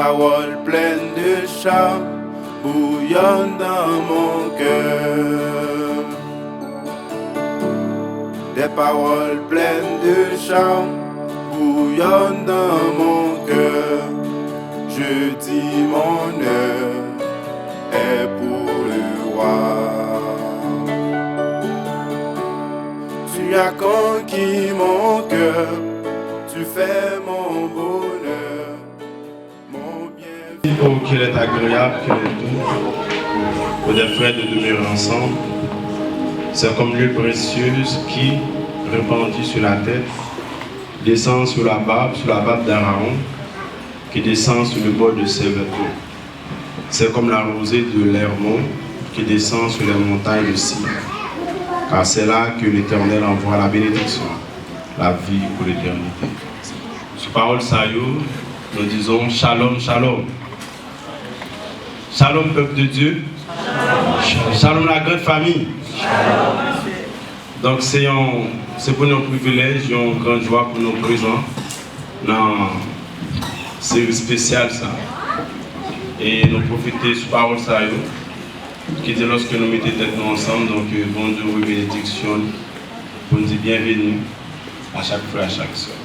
paroles pleines de charme bouillonnent dans mon cœur. Des paroles pleines de charme bouillonnent dans mon cœur. Je dis mon heure est pour le roi. Tu as conquis mon cœur, tu fais mon bonheur, mon bien. Oh, qu'il est agréable, qu'il est doux, pour des frères de demeurer ensemble. C'est comme l'huile précieuse qui, répandue sur la tête, descend sur la barbe d'Aaron, qui descend sur le bord de ses vêtements. C'est comme la rosée de l'Hermon qui descend sur les montagnes de Sion. Car c'est là que l'Éternel envoie la bénédiction, la vie pour l'éternité. Sous parole Sayo, nous disons Shalom, Shalom. Shalom, peuple de Dieu. Shalom, la grande famille. Donc c'est pour nos privilèges, une grande joie pour nos présents dans cette série spéciale ça. Et nous profiter sous parole Sayo. Qui dit lorsque nous mettons tête nous ensemble, donc bon Dieu vous bénédiction pour nous dire bienvenue à chaque frère, à chaque soeur.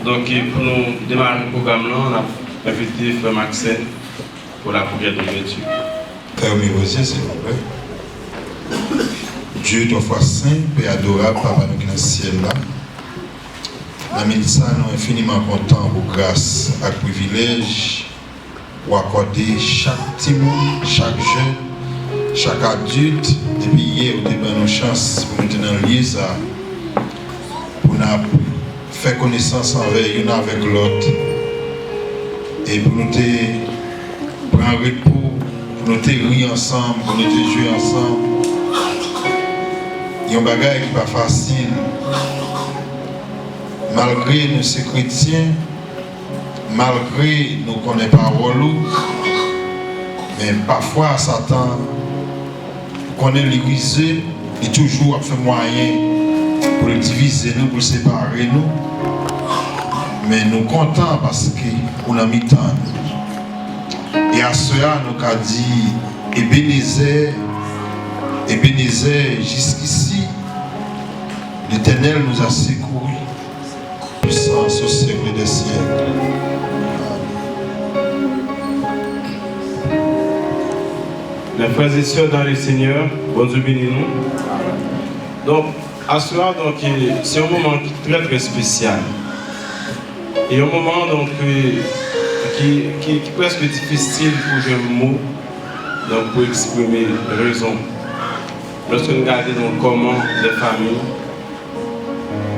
Donc pour nous démarrer le programme là, on a invité Frère Maxime pour la prière d'ouverture. Fermez vos yeux s'il vous plaît. Dieu ton foi saint, Père adorable, Papa nous qui dans le ciel là. Dans le ça, nous sommes infiniment contents pour grâce et privilège pour accorder chaque petit monde, chaque jeune, chaque adulte, depuis hier, nous avons nos chances pour nous tenir lié ça, pour nous faire connaissance avec l'autre, et pour nous prendre repos, pour nous rire ensemble, pour nous jouer ensemble. Il y a un bagage qui n'est pas facile. Malgré nous sommes chrétiens, malgré nous connaissons pas relou, mais parfois Satan connaît l'égrisé, il a toujours fait moyen pour le diviser nous, pour le séparer nous. Mais nous sommes contents parce qu'on a mis temps. Et à cela, nous avons dit Ebenezer, jusqu'ici, l'Éternel nous a secouru, puissance au siècle des siècles. Les frères et sœurs dans le Seigneur, bon Dieu bénis nous. Donc, à ce soir, c'est un moment très très spécial. Et un moment donc, qui est presque difficile pour jouer un mot donc, pour exprimer raison. Lorsque nous regardons donc, comment les familles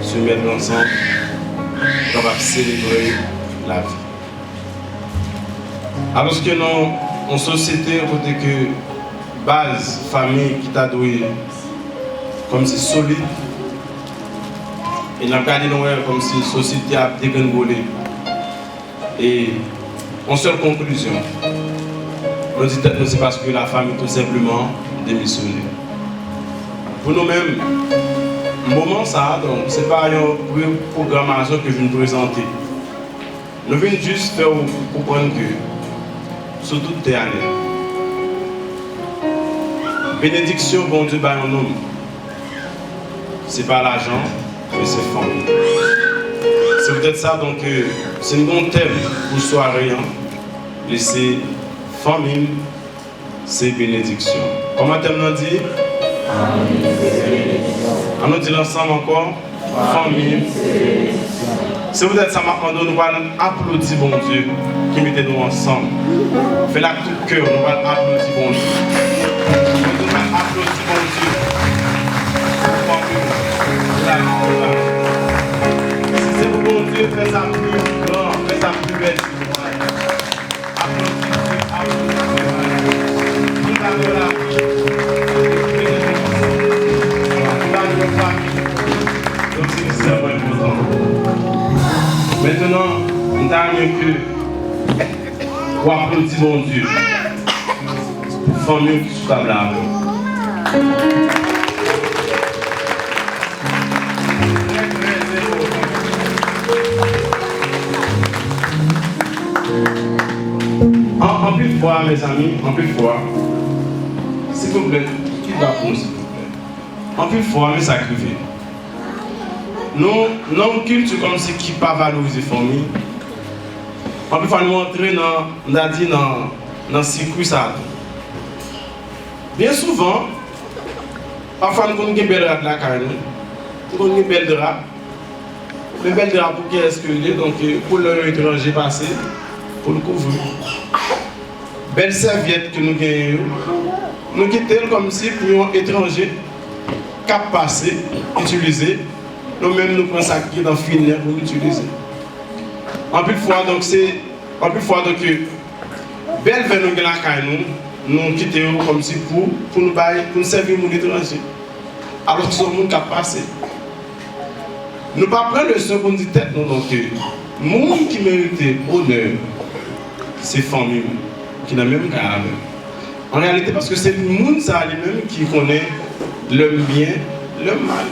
se mettent ensemble, on va célébrer la vie. Alors que nous, en société, côté que base, famille qui t'a doué comme si solide, et nous regardons comme si la société a dégringolé. Et en seule conclusion, nous disons que c'est parce que la famille tout simplement démissionné. Pour nous-mêmes, le moment ça, donc c'est pas une programmation que je viens présenter. Nous venons juste faire comprendre que sur toute terre, bénédiction, bon Dieu, par un homme. C'est pas l'argent, mais c'est famille. C'est peut-être ça, donc c'est un bon thème pour soirée. Et c'est famille, c'est bénédiction. Comment thème nous dit? On nous dit ensemble encore, famille. C'est peut-être ça maintenant nous allons applaudir bon Dieu qui mettait nous ensemble. Fais-la tout cœur, nous allons applaudir bon Dieu. Nous allons applaudir bon Dieu. Si c'est pour bon Dieu, fais ça plus grand, fais ça plus belle. Applaudis Dieu, applaudis Dieu. Nous avons la vie. Nous avons nos familles. Donc c'est vraiment important. Maintenant, nous avons que pour applaudir mon Dieu, pour famille qui sont à la En plus de fois, mes amis, en plus de fois, s'il vous plaît, qui va pour nous, s'il vous plaît? En plus de fois, mais ça crive. Nous, non culture comme si qui pas valoriser la famille. En plus de fois, nous entrer dans le circuit ça. Bien souvent, parfois nous avons des belles draps de la carne. Nous avons des belles draps. Les belles draps pour qui est-ce que les donc pour leur étranger passer, pour le couvrir. Belles serviettes que nous gagnons, nous quittons comme si pour un étranger cap passer, utiliser, nous-mêmes nous prenons ça qui est dans le filet pour l'utiliser. En plus de fois, donc c'est, en plus de fois, donc, belle vers nous la carne, nous quittons comme si pour nous servir mon étranger. Alors que ce monde cap passer. Nous ne pas prendre le second de tête, non, donc, le monde qui mérite honneur, c'est famille qui n'a même qu'à avec. En réalité, parce que c'est le monde ça lui-même qui connaît le bien, le mal.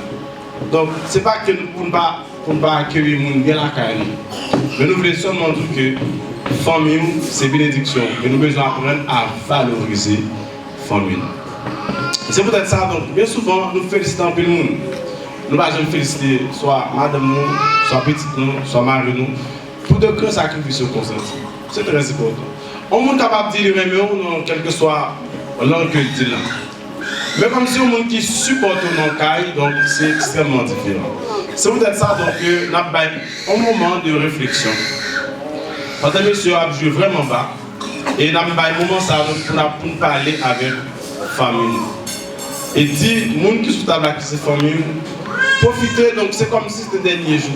Donc, ce n'est pas que pour ne pas accueillir le monde bien la carrière. Mais nous voulons seulement dire que famille, c'est bénédiction. Et nous devons apprendre à valoriser la famille. C'est peut-être ça, donc, bien souvent, nous félicitons un peu le monde. Nous ne pouvons pas féliciter soit madame nous, soit petite nous, soit mari nous, pour de grands sacrifices consentis. C'est très important. On est capable de dire le même quel que soit langue que dit là. Mais comme si on monde qui supporte nos cailles, donc c'est extrêmement différent. C'est peut-être ça donc nous avons un moment de réflexion. Parce que monsieur a joué vraiment bas et nous avons un moment ça pour parler avec la famille. Et dit, les gens qui sont table avec ces familles, profitez, donc c'est comme si c'était le dernier jour.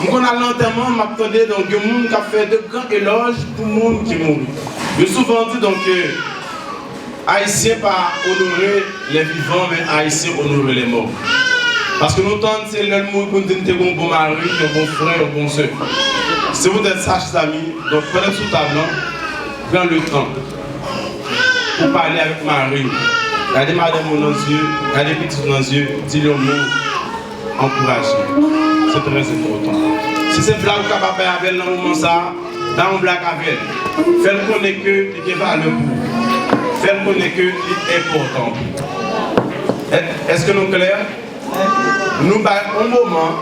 Nous avons l'enterrement, m'attendais donc il y a des gens qui ont fait de grands éloges pour les gens qui mourent. Je souvent dit donc Haïtiens pas honorer les vivants, mais Haïtiens honorer les morts. Parce que nous entendons c'est le mot qu'on dit un bon mari, un bon frère, un bon soeur. Si vous êtes sages amis, donc prenez sous table, prends le temps pour parler avec Marie. Regardez madame dans les yeux, regardez petit dans les yeux, dis-le mot encouragé. C'est très important. Si c'est blague capable de faire avec dans le moment ça, dans un blague avec elle. Faites connaître que il y a valeur pour. Faites connaître que c'est important. Est-ce que nous sommes clairs? Nous avons un moment,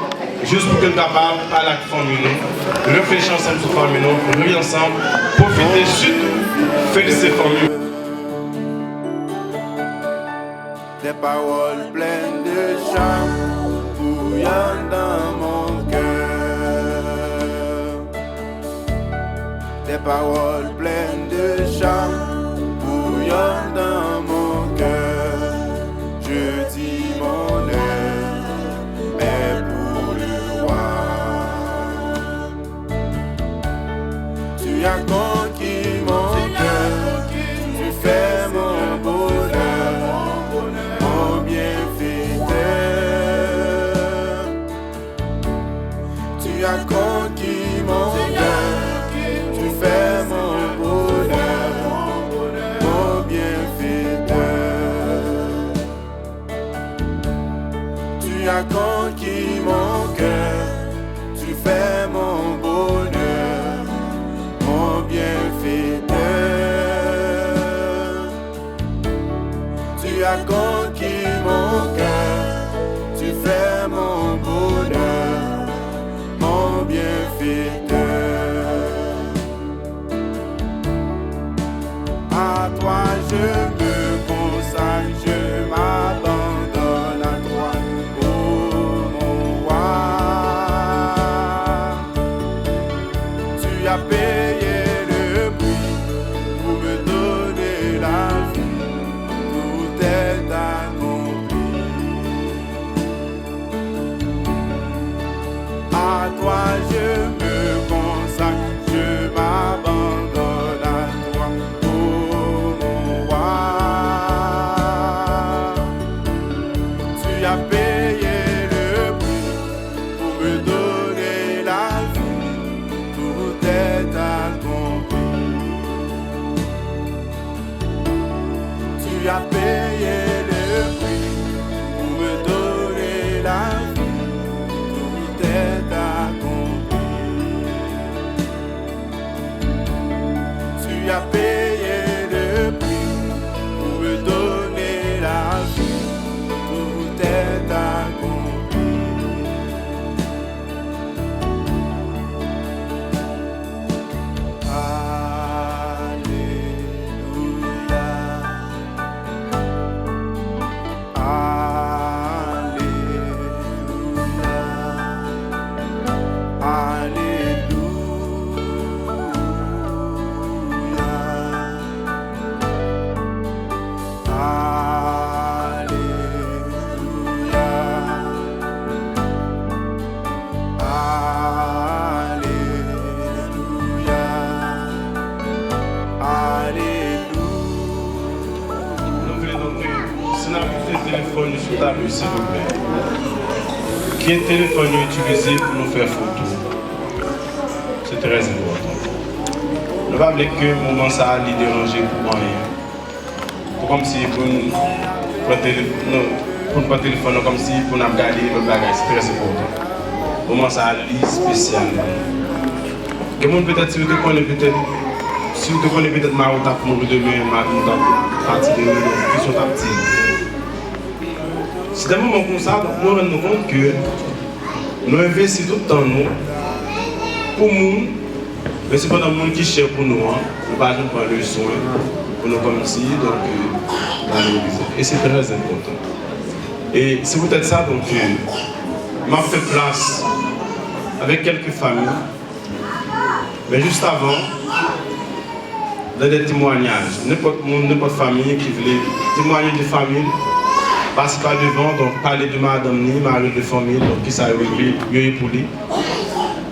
juste pour que nous capables de parler avec la famille, réfléchir ensemble sur la famille, rire ensemble, profiter surtout, féliciter la famille. Des paroles pleines de chant bouillonnent dans mon cœur. Des paroles pleines de chant bouillonnent dans mon cœur. Je dis mon heure, mais pour le roi. Tu as conquis mon cœur, tu fais mon bonheur, mon bienfaiteur. Tu as conquis mon cœur, tu fais mon bonheur, mon bienfaiteur. Tu as conquis mon cœur, tu fais mon bonheur, mon bienfaiteur. Tu as conquis mon cœur, tu fais mon bonheur, mon bienfaiteur. À toi je me consacre, je m'abandonne à toi, oh mon roi. Tu as payé le prix pour me donner la vie, tout est accompli. À toi je me consacre, je m'abandonne à toi, oh mon roi. Tu as payé le prix pour me donner la vie, tout est accompli. Tu as payé le prix pour me donner la vie, tout est accompli. Tu as téléphone sur table, s'il vous plaît. Qui est téléphone utilisé pour nous faire photo? C'est très important. Ne pas oublier que le moment ça a dérangé pour rien. Pour comme si pour nous prendre téléphone, comme si pour nous regarder le bagage, c'est très important. Le moment ça a spécial. Que monde peut-être si vous te connaissez peut-être ma route pour nous demain, ma route partie de nous qui sont à petit. C'est un moment comme ça, nous nous rendons compte que nous investissons tout le temps nous, pour nous, mais c'est pas dans le monde qui cherche pour nous, nous ne pas prendre le soin pour nous comme ici, donc dans l'église. Et c'est très important. Et c'est peut-être ça, donc, m'a fait place avec quelques familles, mais juste avant, dans des témoignages, n'importe famille qui voulait témoigner de famille, passe par devant, donc parler de madame ni, mari de famille, donc qui s'est réglé, pour lui.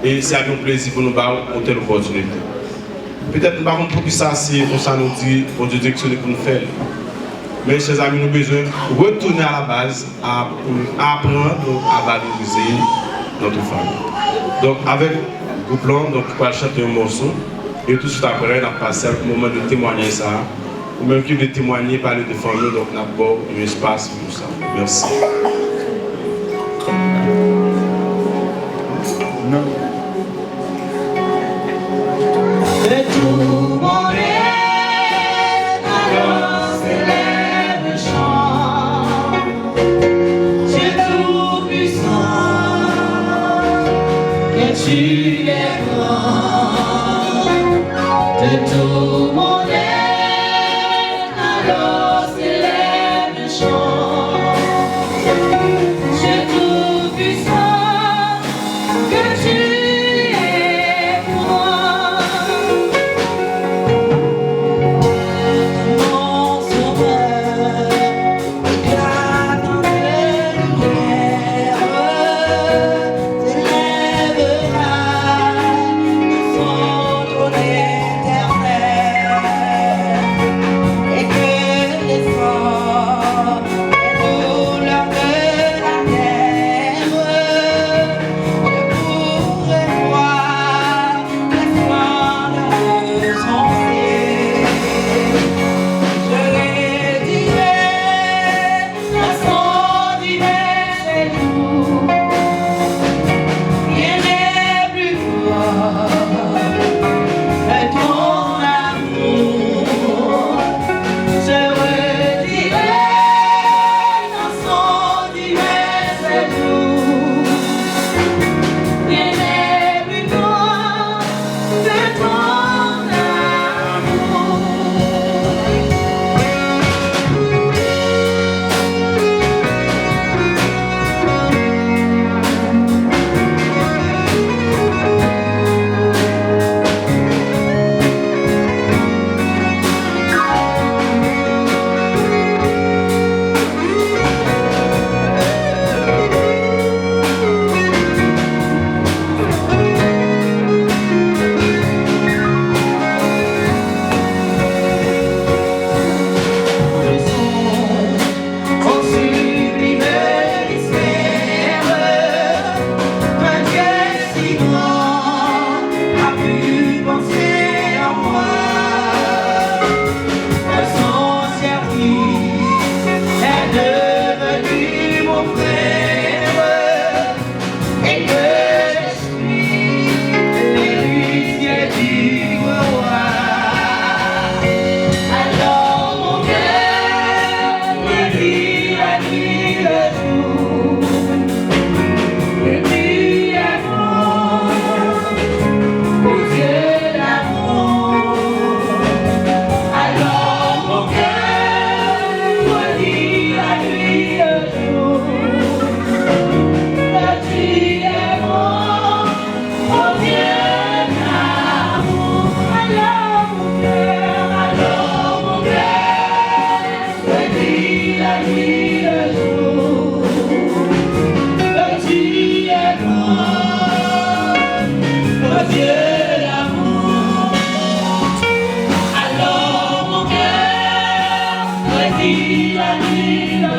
Et c'est un plaisir pour nous avoir une telle opportunité. Peut-être pas pour que ça, c'est pour ça nous dit, pour Dieu directionner pour nous faire. Mais chers amis, nous avons besoin de retourner à la base, à apprendre à valoriser notre famille. Donc avec le groupe plan, donc on va chanter un morceau. Et tout de suite après, on a passé un moment de témoigner ça. Ou même qui veut témoigner, parler de famille, donc on a beau un espace pour ça. Merci. Non. De tout mon être, alors s'élève le chant. Dieu tout-puissant, que tu es grand. De tout mon être, alors s'élève le chant. Dieu tout-puissant, que tu es pour moi. Mon sauveur, éclate dans les lumières, s'élèvera de son trône éternel, et que les forts, les douleurs de la terre ne pourraient voir la splendeur de son ciel. Je les dirai à son divers jours, rien n'est plus fort que ton amour. Je redirai dans son divers jours, rien n'est plus fort que ton amour. Au sublime mystère, un Dieu si grand a pu penser en moi. Que son service est devenu mon frère, et que je suis l'héritier du roi. Alors mon cœur me dit la nuit le jour que tu es bon, ô Dieu d'amour. Alors mon cœur me dit la nuit le jour que tu es bon, ô Dieu d'amour. Alors mon cœur me dit la nuit le jour que tu es bon, ô Dieu d'amour. Alors mon cœur me dit la nuit le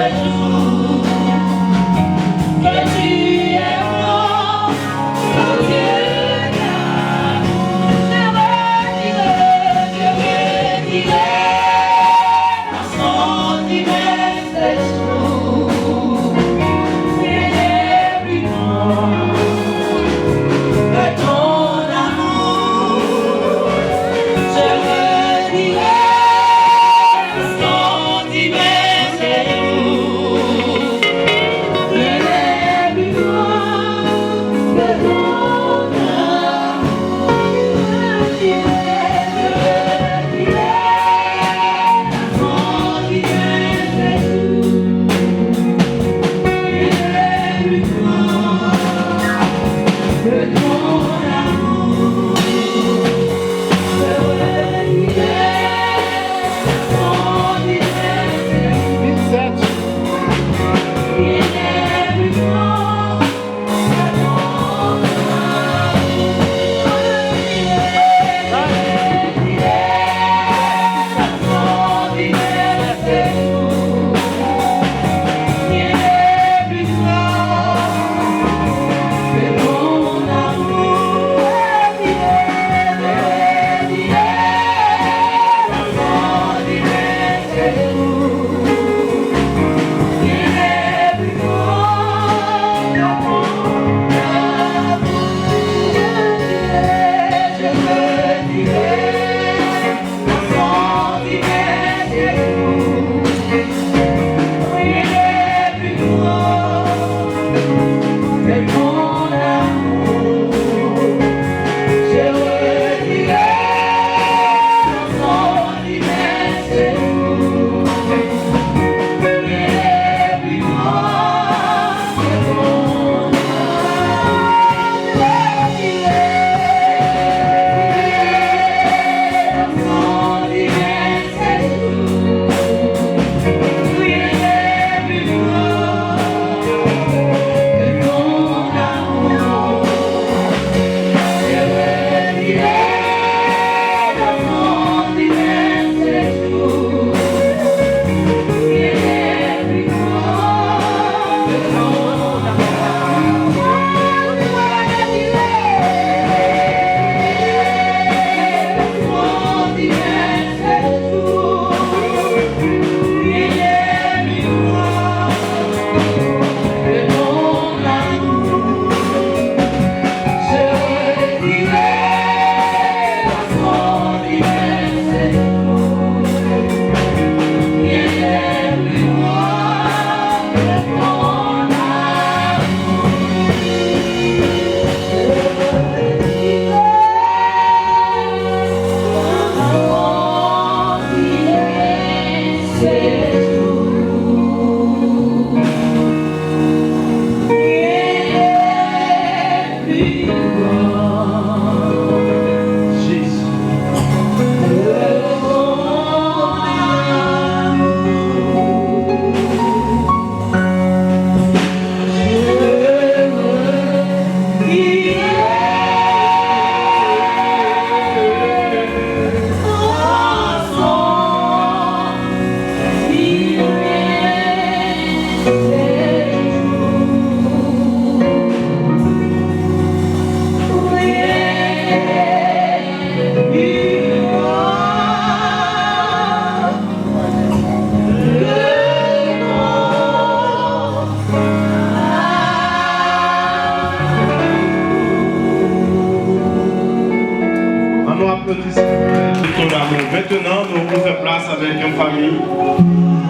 Maintenant, nous faisons place avec une famille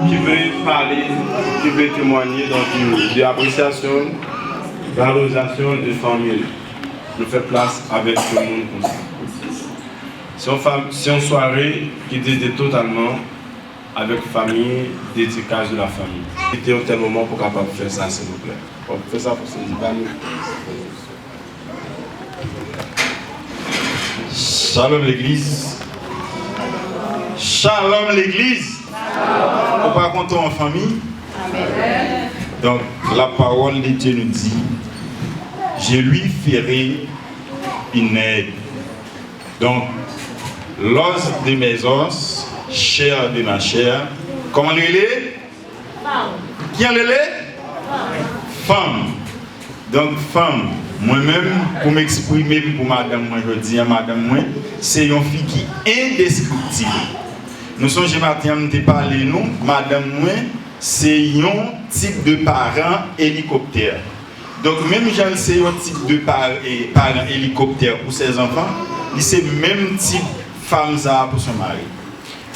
qui veut parler, qui veut témoigner de l'appréciation, de la valorisation de famille. Nous faisons place avec tout le monde comme ça. C'est une soirée qui dédie totalement avec famille, dédicace de la famille. C'était un tel moment pour capable faire ça, s'il vous plaît. Bon, faites ça pour se dire. Shalom l'église. Shalom l'église. On va compter en famille. Amen. Donc la parole de Dieu nous dit, je lui ferai une aide. Donc l'os de mes os, chair de ma chair. Comment il est? Qui est les femme. Donc, femme, moi-même, pour m'exprimer pour madame, moi, je dis à madame, moi, c'est une fille qui est indescriptible. Nous sommes, j'ai parlé, nous, madame, moi, c'est un type de parent hélicoptère. Donc, même si c'est un type de parent hélicoptère pour ses enfants, c'est le même type de femme pour son mari.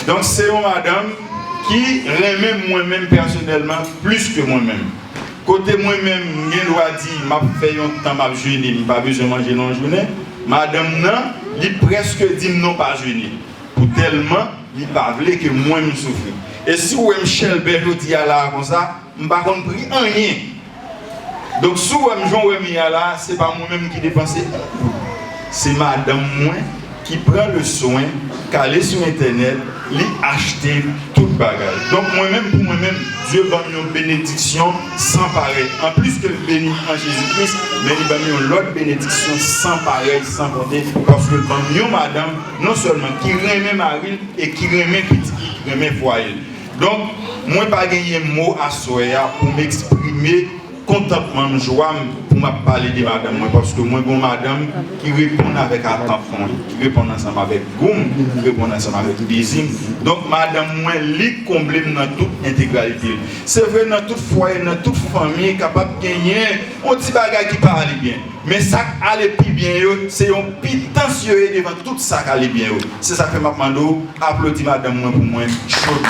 Donc, c'est une madame qui remet moi-même personnellement plus que moi-même. Côté moi-même, je dois dire, je fais un temps, je n'ai pas besoin de manger dans la journée. Madame, non, il presque dit non, pas jeûner. Pour tellement, il pas voulu que moi-même souffre. Et si vous avez Michel Berlot dit là comme ça, je ne vais pas comprendre rien. Donc, si vous avez là, ce n'est pas moi-même qui dépense. C'est madame moi qui prend le soin, qu'aller sur Internet, lui acheter toute bagage. Donc moi-même, pour moi-même, Dieu va me une bénédiction sans pareil. En plus que béni en Jésus-Christ, mais il va me une autre bénédiction sans pareil, sans compter. Parce que dans madame, non seulement qui remet mari et qui remet petit, qui remet foyer. Donc, moi, pas gagner mot à soya pour m'exprimer contentement, joie pour me parler de madame, parce que moi, bon madame qui répond avec attention, qui répond ensemble avec goum, qui répond ensemble avec désigne. Donc, madame, moi, lui comble dans toute intégralité. C'est vrai, dans toute foyer, dans toute famille, capable de gagner un petit bagage qui parle bien. Mais ça qui allait plus bien, c'est un pitentieux devant tout ça qui allait bien. C'est ça que je m'appelle, applaudis madame, moi, pour moi, chaud.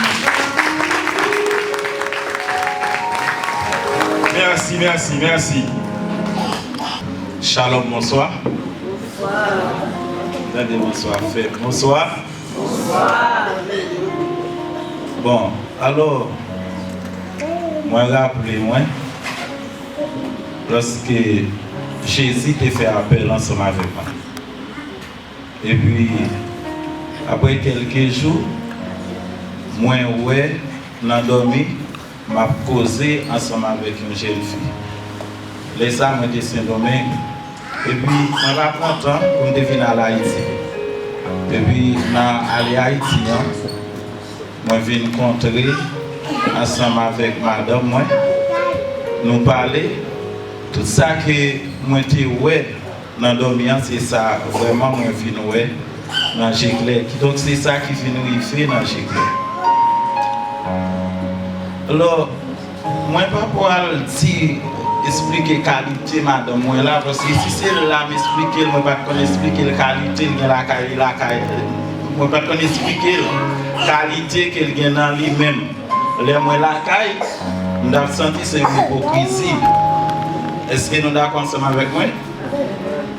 Merci, merci, merci. Shalom, bonsoir. Bonsoir. Bonsoir, frère. Bonsoir. Bonsoir. Bon, alors, moi, rappelez-moi, lorsque Jésus t'a fait appel ensemble avec moi. Et puis, après quelques jours, moi, ouais, l'endormi. M'a causé ensemble avec une jeune fille. Les âmes de Saint-Domingue. Et puis, je suis content pour me venir à Haïti. Et puis, je à Haïti. Je viens rencontrer ensemble avec madame. Nous parler. Tout ça que moi suis dans l'ambiance, c'est ça. Vraiment, je viens dans Giclé. Donc, c'est ça qui vient faire dans Giclé. Alors, moi ne peux pas expliquer la qualité de madame, là, parce que si c'est là m'expliquer, je ne peux pas expliquer la qualité de la qualité, je ne peux pas expliquer la qualité qu'elle a dans lui-même. Les moi la caille, nous avons senti c'est une hypocrisie. Est-ce que nous sommes d'accord ensemble avec moi?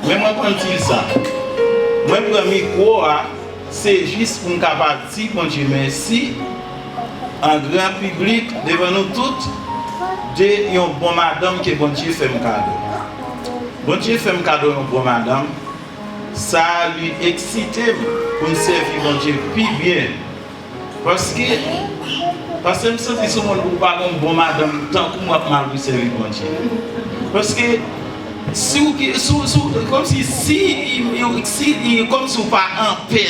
Mais moi, quand je dis ça, moi, pour le micro, c'est juste pour me dire, mon Dieu, merci. En grand public, devant nous toutes, de une bonne madame que bon Dieu fait un cadeau. Bon Dieu fait un cadeau à une bonne madame, ça lui excite pour me servir bon Dieu plus bien. Parce que je me sens que ce monde ne pas une bonne madame tant que moi je servir bon Dieu. Parce que comme si comme si vous pas en paix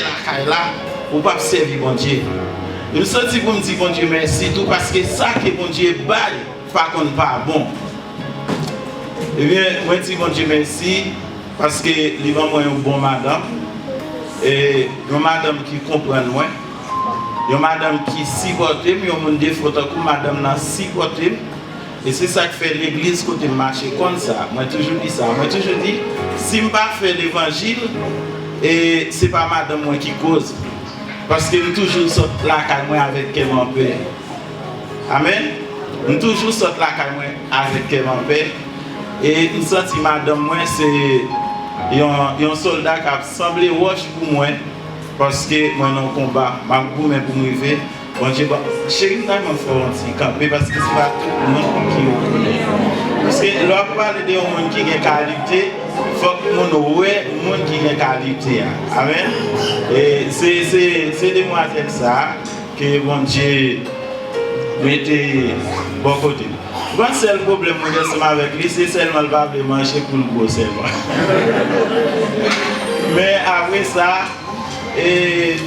là, vous ne pas servir bon Dieu. Je me sens pour me dire bon Dieu merci tout parce que ça que bon Dieu baille, pas qu'on pas bon. Eh bien, moi je dis bon Dieu merci parce que il va moi une bonne madame et une madame qui comprend moi, une madame qui supporte, mais on me dit que madame n'a supporté. Et c'est ça qui fait l'église côté marcher comme ça. Moi toujours dit ça. Moi toujours dit si je ne pas faire l'évangile et c'est pas madame moi qui cause. Parce que nous toujours sortons la caille avec elle en paix. Amen. Nous toujours sortons la caille avec elle en paix. Et nous sentons madame moi c'est un soldat qui a semblé roche pour moi. Parce que moi dans le combat, je suis pour me lever. Bon Dieu, chérie, nous avons fait un petit camper parce que c'est pas tout le monde qui est reconnaît. Parce que lorsqu'on parle de monde qui a qualité, il faut que nous voyons le monde qui a qualité. Amen. Et c'est demoiselles ça que bon Dieu mette bon côté. Le seul problème avec lui, c'est seulement le pas manger pour le gros seulement. Mais après ça, et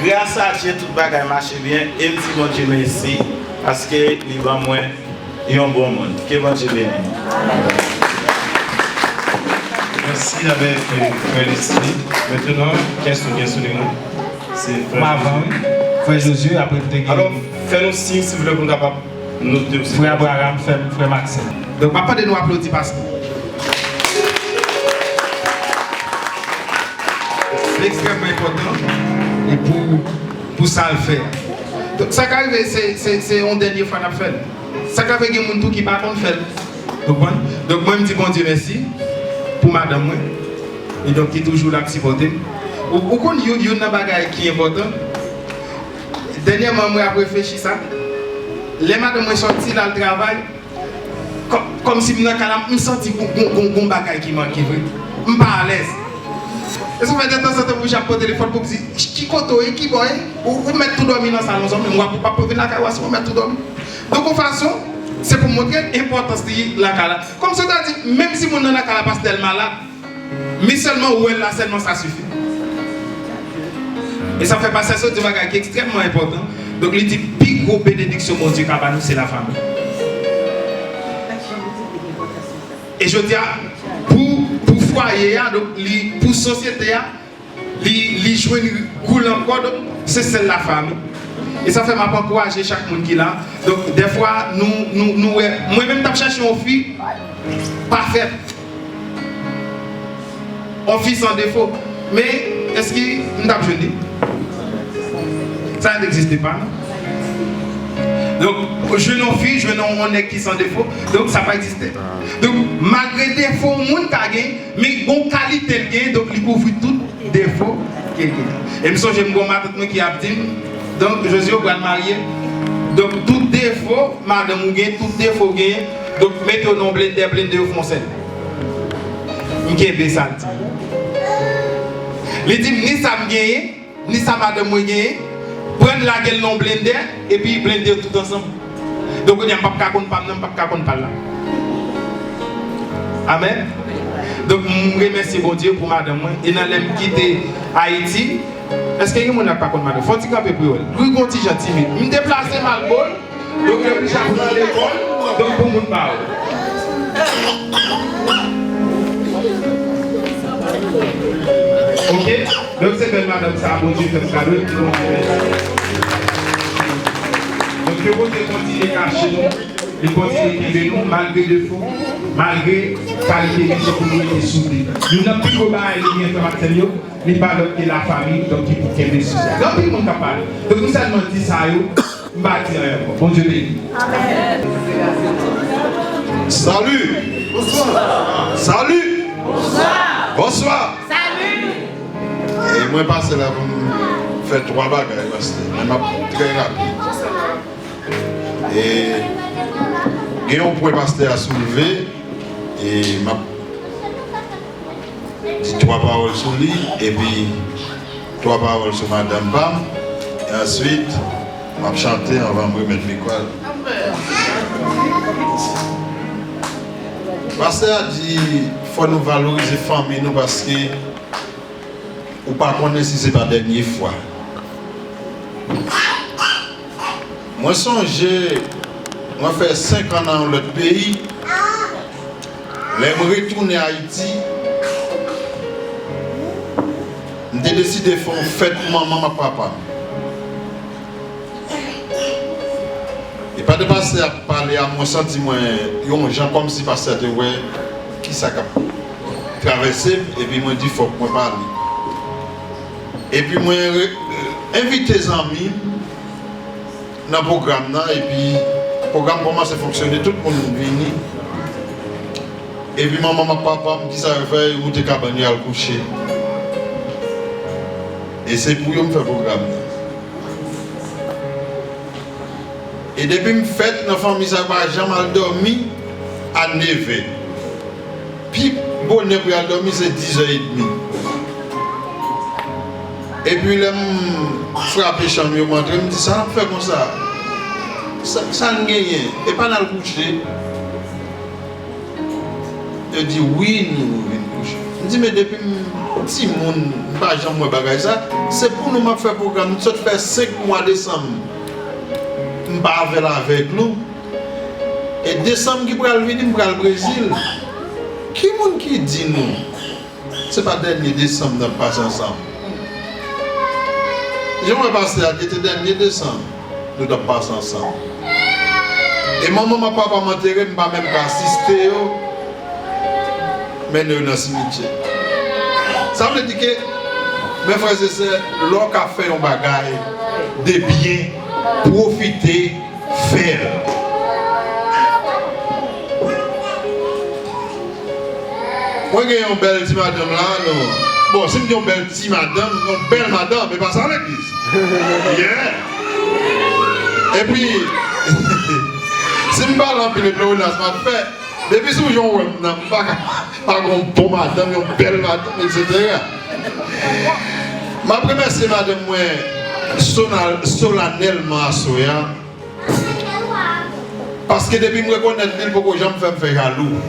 grâce à Dieu, tout le bagage marche bien. Et je dis bon Dieu merci parce que il va moins et un bon monde. Que bon Dieu bénisse. Merci avec Frère Leslie. Maintenant, qu'est-ce que vous avez? C'est Frère Frère Josué, après tu Alors, fais-nous signe si vous voulez qu'on capable noter aussi. Frère Abraham, Frère Maxime. Donc, papa de nous applaudir parce que c'est extrêmement important et pour ça le faire. Donc, ça qui arrive, c'est une dernière fois qu'on a fait. Ça qui arrive, il y a des gens qui ne font pas faire. Donc, moi, je me dis bon Dieu merci pour madame. Et donc, qui est toujours là pour supporter. Ou quand il y a une bagaille qui est importante, dernièrement, moi, j'ai réfléchi ça. Les madame sont sortis dans le travail, comme si je me sentais un bagaille qui manque. Je ne suis pas à l'aise. Et ça fait de temps en temps que j'ai un téléphone pour dire qui koto et qui boy ou mettre tout dormir dans la salon. Moi, je ne peux pas venir à la carrosse pour mettre tout dormir. Donc, de façon, c'est pour montrer l'importance de la cala. Comme ça, même si mon la cala passe tellement là, mais seulement où elle là, seulement ça suffit. Et ça fait passer ça de bagage qui est extrêmement important. Donc, il dit plus gros bénédiction mon Dieu qu'a nous, c'est la famille. Et je dis pour foyer, pour société, les jouer une coule encore, c'est celle de la famille. Et ça fait m'encourager chaque monde qui est là. Donc, des fois, moi-même, je cherche une fille parfaite. Une fille sans défaut. Mais, est-ce que nous avons jeune? Ça n'existe pas. Donc, je n'en fille, je n'en ai qui sans défaut, donc ça va pas exister. Donc, malgré des défauts, le monde a gagné, mais bon qualité le gain, donc il couvre tout défaut qu'il gagne. Et je me suis dit, qui a dit, donc Josué va marier. Donc, tout défaut, madame ou gagne, tout défaut gagne, donc mettez au nom blender au foncé. Je suis ça. Il dit, ni ça me gagne, ni ça madame me gagne. Prendre la gueule non blender et puis blender tout ensemble. Donc on n'y a pas de pas là. Amen. Donc je remercie bon Dieu pour madame. Et dans l'aime quitter Haïti. Est-ce qu'il y a des gens qui pas contre madame? Faut-il camper pour eux? Lui continue gentil. Je me déplace mal bon. Donc je suis à l'école. Donc pour mon parle. Ok, donc c'est belle madame, ça a bon Dieu fait cadeau. Donc le bon Dieu continue à cacher nous, il continue à guider nous malgré les défauts, malgré la qualité de pour nous et soutenir. Nous n'avons plus de bail de information, mais pas de la famille, donc il faut qu'il y ait des soucis. Donc il est capable. Donc nous allons dire ça, nous allons bon Dieu béni. Amen. Salut. Bonsoir. Salut. Bonsoir. Bonsoir. Salut. Et moi, je passe là pour faire 3 bagages. Je suis très rapide. Et il y a un point pasteur à soulever. Et je dis 3 paroles sur lui. Et puis 3 paroles sur Madame Bam. Et ensuite, je vais chanter avant de me remettre l'école. Pasteur a dit qu'il faut nous valoriser les familles parce que ou pas connaître si c'est pas la dernière fois. Moi songe, moi fait 5 ans dans l'autre pays, je retourner à Haïti, j'ai décidé de faire une fête pour maman et papa. Et pas de passer à parler à mon sentiment, il y a des gens comme si passer de ouais, qui ça a traversé, et puis moi dit il faut que moi parle. Et puis moi invite les amis dans le programme là, et puis le programme commence à fonctionner, tout le monde vient. Et puis maman et papa me dit ça réveille ou t'es cabane à le coucher. Et c'est pour eux me faire le programme là. Et depuis que je fais dans la famille, ça va jamais dormi à 9h. Puis, bonheur pour dormir, c'est 10h30. Et puis, là, je frappe les chambres, je me dis, ça va faire comme ça. Ça ne gagne rien. Et pas dans le coucher. Je dis, oui, nous venons coucher. Je dis, mais depuis si mon pas jamais bagage ça, c'est pour nous faire un programme. Nous fait 5 mois de décembre. Je avec nous. Et Et décembre qui pourra venir pour le Brésil. Qui monde qui dit nous? C'est pas dernier décembre nous passons ensemble. Je vais passer à l'été dernier décembre. Nous devons passer ensemble. Et maman, ma papa m'enterré, je ne vais pas même assister. Mais nous dans le cimetière. Ça veut dire que mes frères et sœurs, l'on a fait un bagage de bien, profiter, faire. Moi, j'ai une belle petite madame là. Non. Bon, si je une belle petite madame, une belle madame, mais pas ça à l'église. Yeah. Et puis, si je parle en pile de pléonasme, je fais. Depuis ce jour, je n'ai pas une bonne madame, une belle madame, etc. Ma première, c'est madame, solennellement à Soya. Parce que depuis que je connais l'île, beaucoup de gens me font jaloux.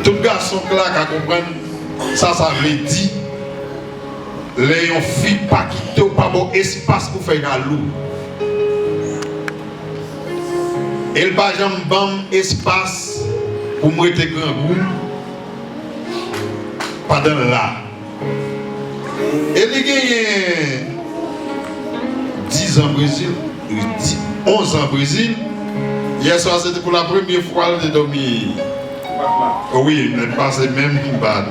Tout garçon là qui comprend ça, ça veut dire les filles pas quitter pas bon espace pour faire jaloux. Et le bajam bam espace pour moi être grand goût pendant là. Et il gagne 10 ans au Brésil, 11 ans au Brésil. Hier soir c'était pour la première fois de dormir. Oui, il ne passait même pas.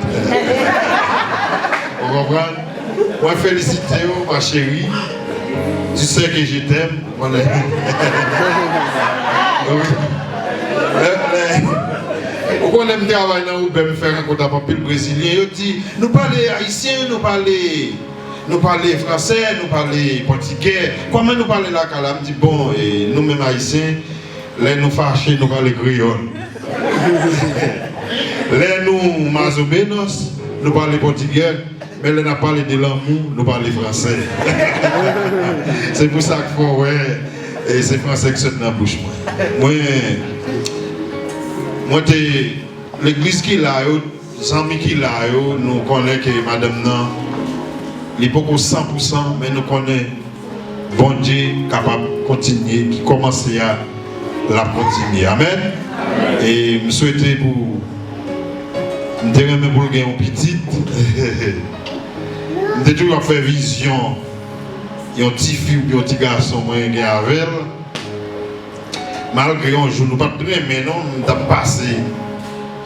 Vous comprenez? Moi félicite ma chérie. Tu sais que je t'aime. Pourquoi on aime travailler dans le me faire un compte à papier brésilien? Il dit, nous parlons haïtien, nous parlons français, nous parlons portugais. Comment nous parlons là? Je me dis, bon, et nous-mêmes haïtiens, les nous fâchés, nous parlons créole. Les nous mazobenos, nous parlons portugais. Mais les nous parlons de l'amour, nous parlons français. C'est pour ça qu'il faut, ouais. Et c'est français qui se dans la bouche. Moi, l'église qui a, les amis qui a, nous connaissons que madame nan, il n'est pas 100%, mais nous connaissons bon Dieu capable de continuer, qui commence à la continuer. Amen. Et je souhaite pour me dire pour gagner une petite. Je toujours fait vision. Il y a un petit fille ou un petit garçon moi qui est avec elle. Malgré un jour, nous ne pas très mais non, nous avons passé.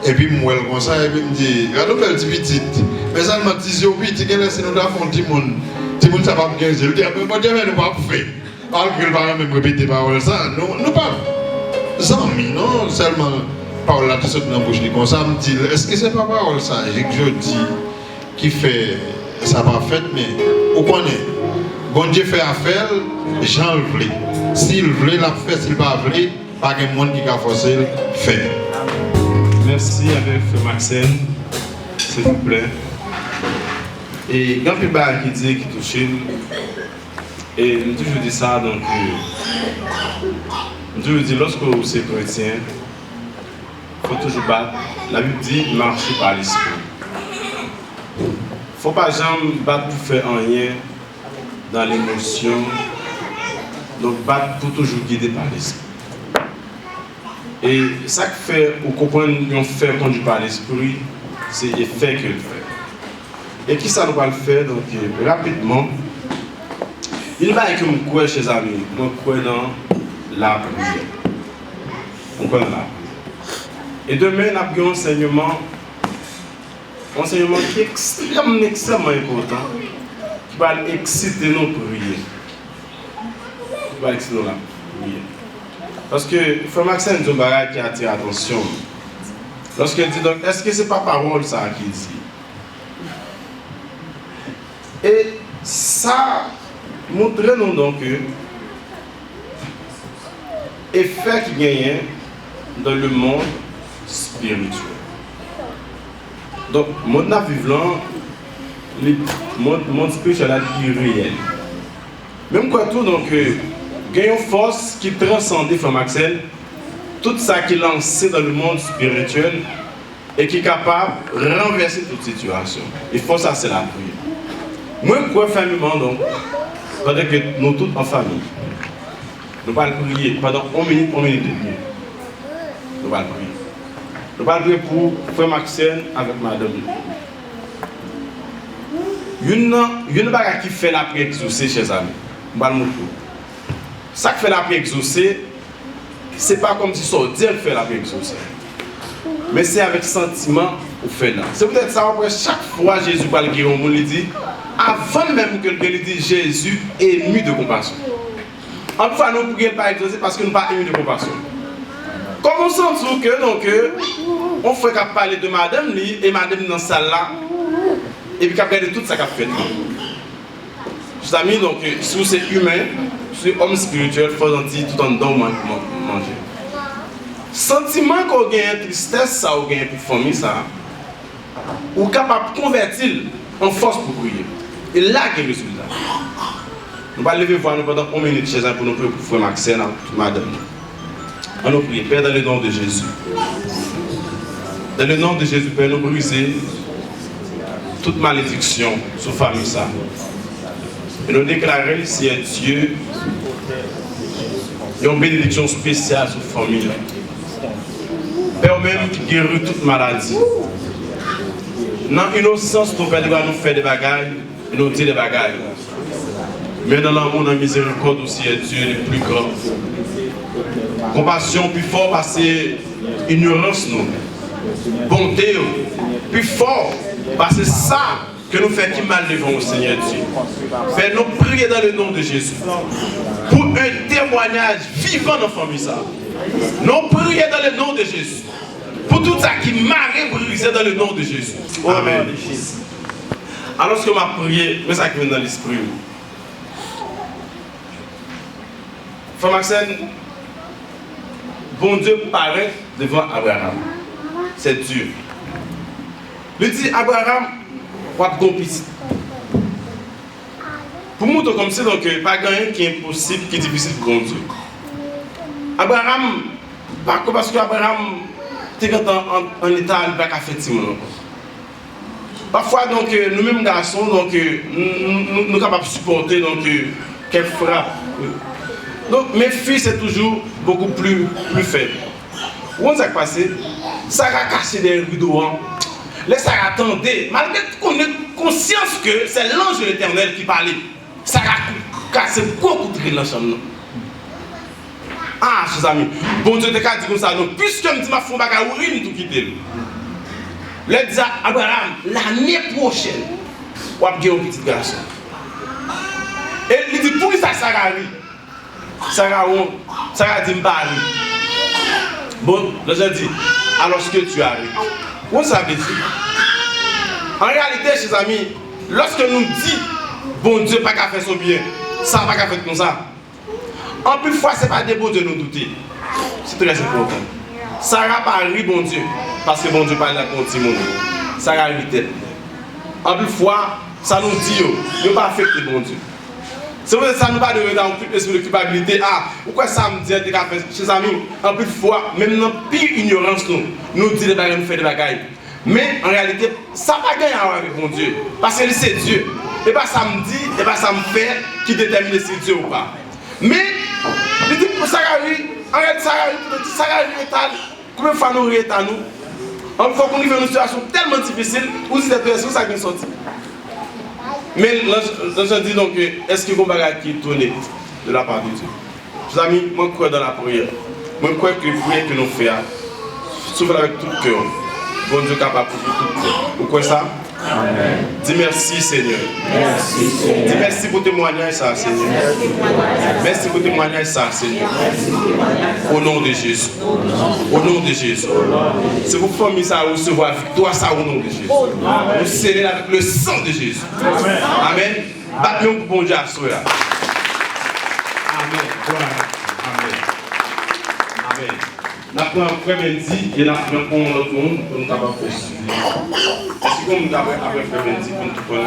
Et puis moi comme ça, et puis me dit, regarde une belle petite. Mais ça m'a dit, c'est petit, qu'elle est nous avons un petit monde. Petit monde ça va me dire, je dis, mais moi je ne pas faire. Malgré le parent même répéter parole ça, nous pas. Amis, non, seulement parole là tout ça dans la bouche comme ça me dit, est-ce que c'est pas parole ça? Je dis qui fait ça pas fait, mais on connaît. Bon Dieu fait affaire, Jean le voulait. S'il voulait, la fait, s'il ne pas voulait, pas de monde qui a forcé le faire. Merci avec Frère Maxime, s'il vous plaît. Et quand il y a qui dit qui touche, et je toujours dis ça, donc, je toujours dis lorsque vous êtes chrétien, il faut toujours battre. La Bible dit marcher par l'esprit. Il ne faut pas jamais battre pour faire rien dans l'émotion, donc battre pour toujours guider par l'esprit. Et ça qui fait, ou comprendre qu'on fait conduire par l'esprit, c'est l'effet que le fait. Et qui ça nous va le faire? Donc rapidement, il va que je crois chez les amis, je crois dans la prière. On croit dans la prière. Et demain, nous avons un enseignement qui est extrêmement important, qui va exciter nos prières. Qui va exciter nos prières. Parce que Frère Maxime dit un qui attire l'attention. Lorsqu'il dit donc, est-ce que ce n'est pas parole ça qu'il dit? Et ça montre nous donc que l'effet qui gagne dans le monde spirituel. Donc, le monde vivant, le monde spirituel est réel. Même quoi tout, donc, il y a une force qui transcende, Frère Maxime, tout ça qui est lancé dans le monde spirituel et qui est capable de renverser toute situation. Et force ça, c'est la prière. Moi, je crois fermement, donc, pendant que nous tous en famille, nous allons prier pendant 1 minute et demie. nous allons prier. Nous allons prier pour frère Maxime avec madame. Une bagarre qui fait l'après exaucer, chers amis. Nous allons montrer. Ça qui fait l'après exaucer, ce n'est pas comme si ça dit fait l'après exaucer. Mais c'est avec sentiment qu'on fait là. C'est peut-être ça, après chaque fois Jésus parle guérir, on lui dit, avant même que le dit, Jésus est ému de compassion. En fois, nous prions pas exaucer parce que nous ne sommes pas émus de compassion. Comme on sent que, donc, on fait qu'à parler de madame, et madame dans la salle là, et puis qu'à regarder tout ça qu'a fait. Chers amis, donc, si c'est humain, si c'est homme spirituel, il faut sentir tout en dedans manger. Sentiment qu'on gagne, tristesse, ça, ou gagne pour famille, ça, ou capable de convertir en force pour prier. Et là, il y a le résultat. Nous allons lever voir nous pendant 1 minute chez pour nous prier pour frère Maxime, madame. On nous prie, Père, dans le nom de Jésus. Dans le nom de Jésus, Père, nous briser toute malédiction sur la famille, ça. Et nous déclarer, si Dieu, il y a une bénédiction spéciale sur la famille. Père même qui guérit toute maladie. Dans l'innocence, ton Père doit nous faire des bagailles et nous dire des bagailles. Mais dans l'amour, dans la miséricorde aussi, Dieu est le plus grand. Compassion plus fort parce que ignorance nous. Bonté plus fort parce que ça que nous faisons qui mal devant le Seigneur Dieu. Père, nous prions dans le nom de Jésus pour un témoignage vivant dans la famille. Nous prions dans le nom de Jésus pour tout ça qui m'arrive brisé dans le nom de Jésus. Amen. Alors que m'a prié, mais ça qui vient dans l'esprit. Frère Maxime, bon Dieu paraît devant Abraham. C'est Dieu. Il dit Abraham, pas de petit. Pour nous, comme ça, donc, pas rien qui est impossible, qui est difficile pour Dieu. Abraham, parce que Abraham était en état, il n'a pas fait Timon. Parfois, donc, nous-mêmes garçons, donc, nous sommes capables de supporter donc, quelques frappes. Donc, mes filles, c'est toujours beaucoup plus faible. Où est-ce qui passé? Sarah a caché des rideaux. Les Sarah attendait, malgré qu'on ait conscience que c'est l'ange de l'Éternel qui parlait. Sarah a cassé beaucoup de dans la chambre. Ah, chers amis, bon Dieu te dit comme ça, donc, puisque je me dis ma femme va urine tout quitter. Il dit à Abraham, l'année prochaine, on va avoir un petit garçon. Et il dit, pour ça, Sarah arrive. Sarah dit, m'parle. Bon, le Jean dit, alors que tu arrives. Où ça veut dire? En réalité, chers amis, lorsque nous disons, bon Dieu, pas qu'à faire son bien, ça pas qu'à faire comme ça. En plus de fois, ce n'est pas des bons Dieu nous douter. C'est très important. Sarah parle, bon Dieu, parce que bon Dieu parle contre Timon. Sarah arrive tête. En plus de fois, ça nous dit, il ne pas affecter bon Dieu. C'est vrai que ça nous parle dans un esprit de culpabilité. Ah, pourquoi ça me dit que chers amis, en plus de fois, même dans la pire ignorance, nous dit des bagailles, nous fait des bagailles. Mais en réalité, ça n'a pas gagné avec mon Dieu. Parce que c'est Dieu. Et pas ça me dit, et pas ça me fait qui détermine si c'est Dieu ou pas. Mais, il dit pour ça arrive, en réalité, ça arrive, combien de fois nous arrivons à nous? En fois qu'on arrive dans une situation tellement difficile, où c'est cette personne ça vient sortir. Mais l'ange dit donc, est-ce qu'il y a un bagage qui est tourné de la part de Dieu? Chers amis, moi je crois dans la prière. Moi je crois que la prière que nous faisons, souvent avec tout le cœur, bon Dieu est capable pour tout le cœur. Vous croyez ça? Amen. Dis merci Seigneur. Merci Seigneur. Dis merci pour témoignage ça Seigneur. Merci pour témoignage ça Seigneur. Au nom de Jésus. Au nom de Jésus. C'est pour famille ça recevoir victoire ça au nom de Jésus. Nous sceller avec le sang de Jésus. Amen. Amen. Battons pour bon Dieu à soi là. Amen. Amen. Amen. Nous avons un frère Mendy et nous avons pour notre monde pour nous avoir fait suivre. Est-ce que nous avons un frère Mendy pour nous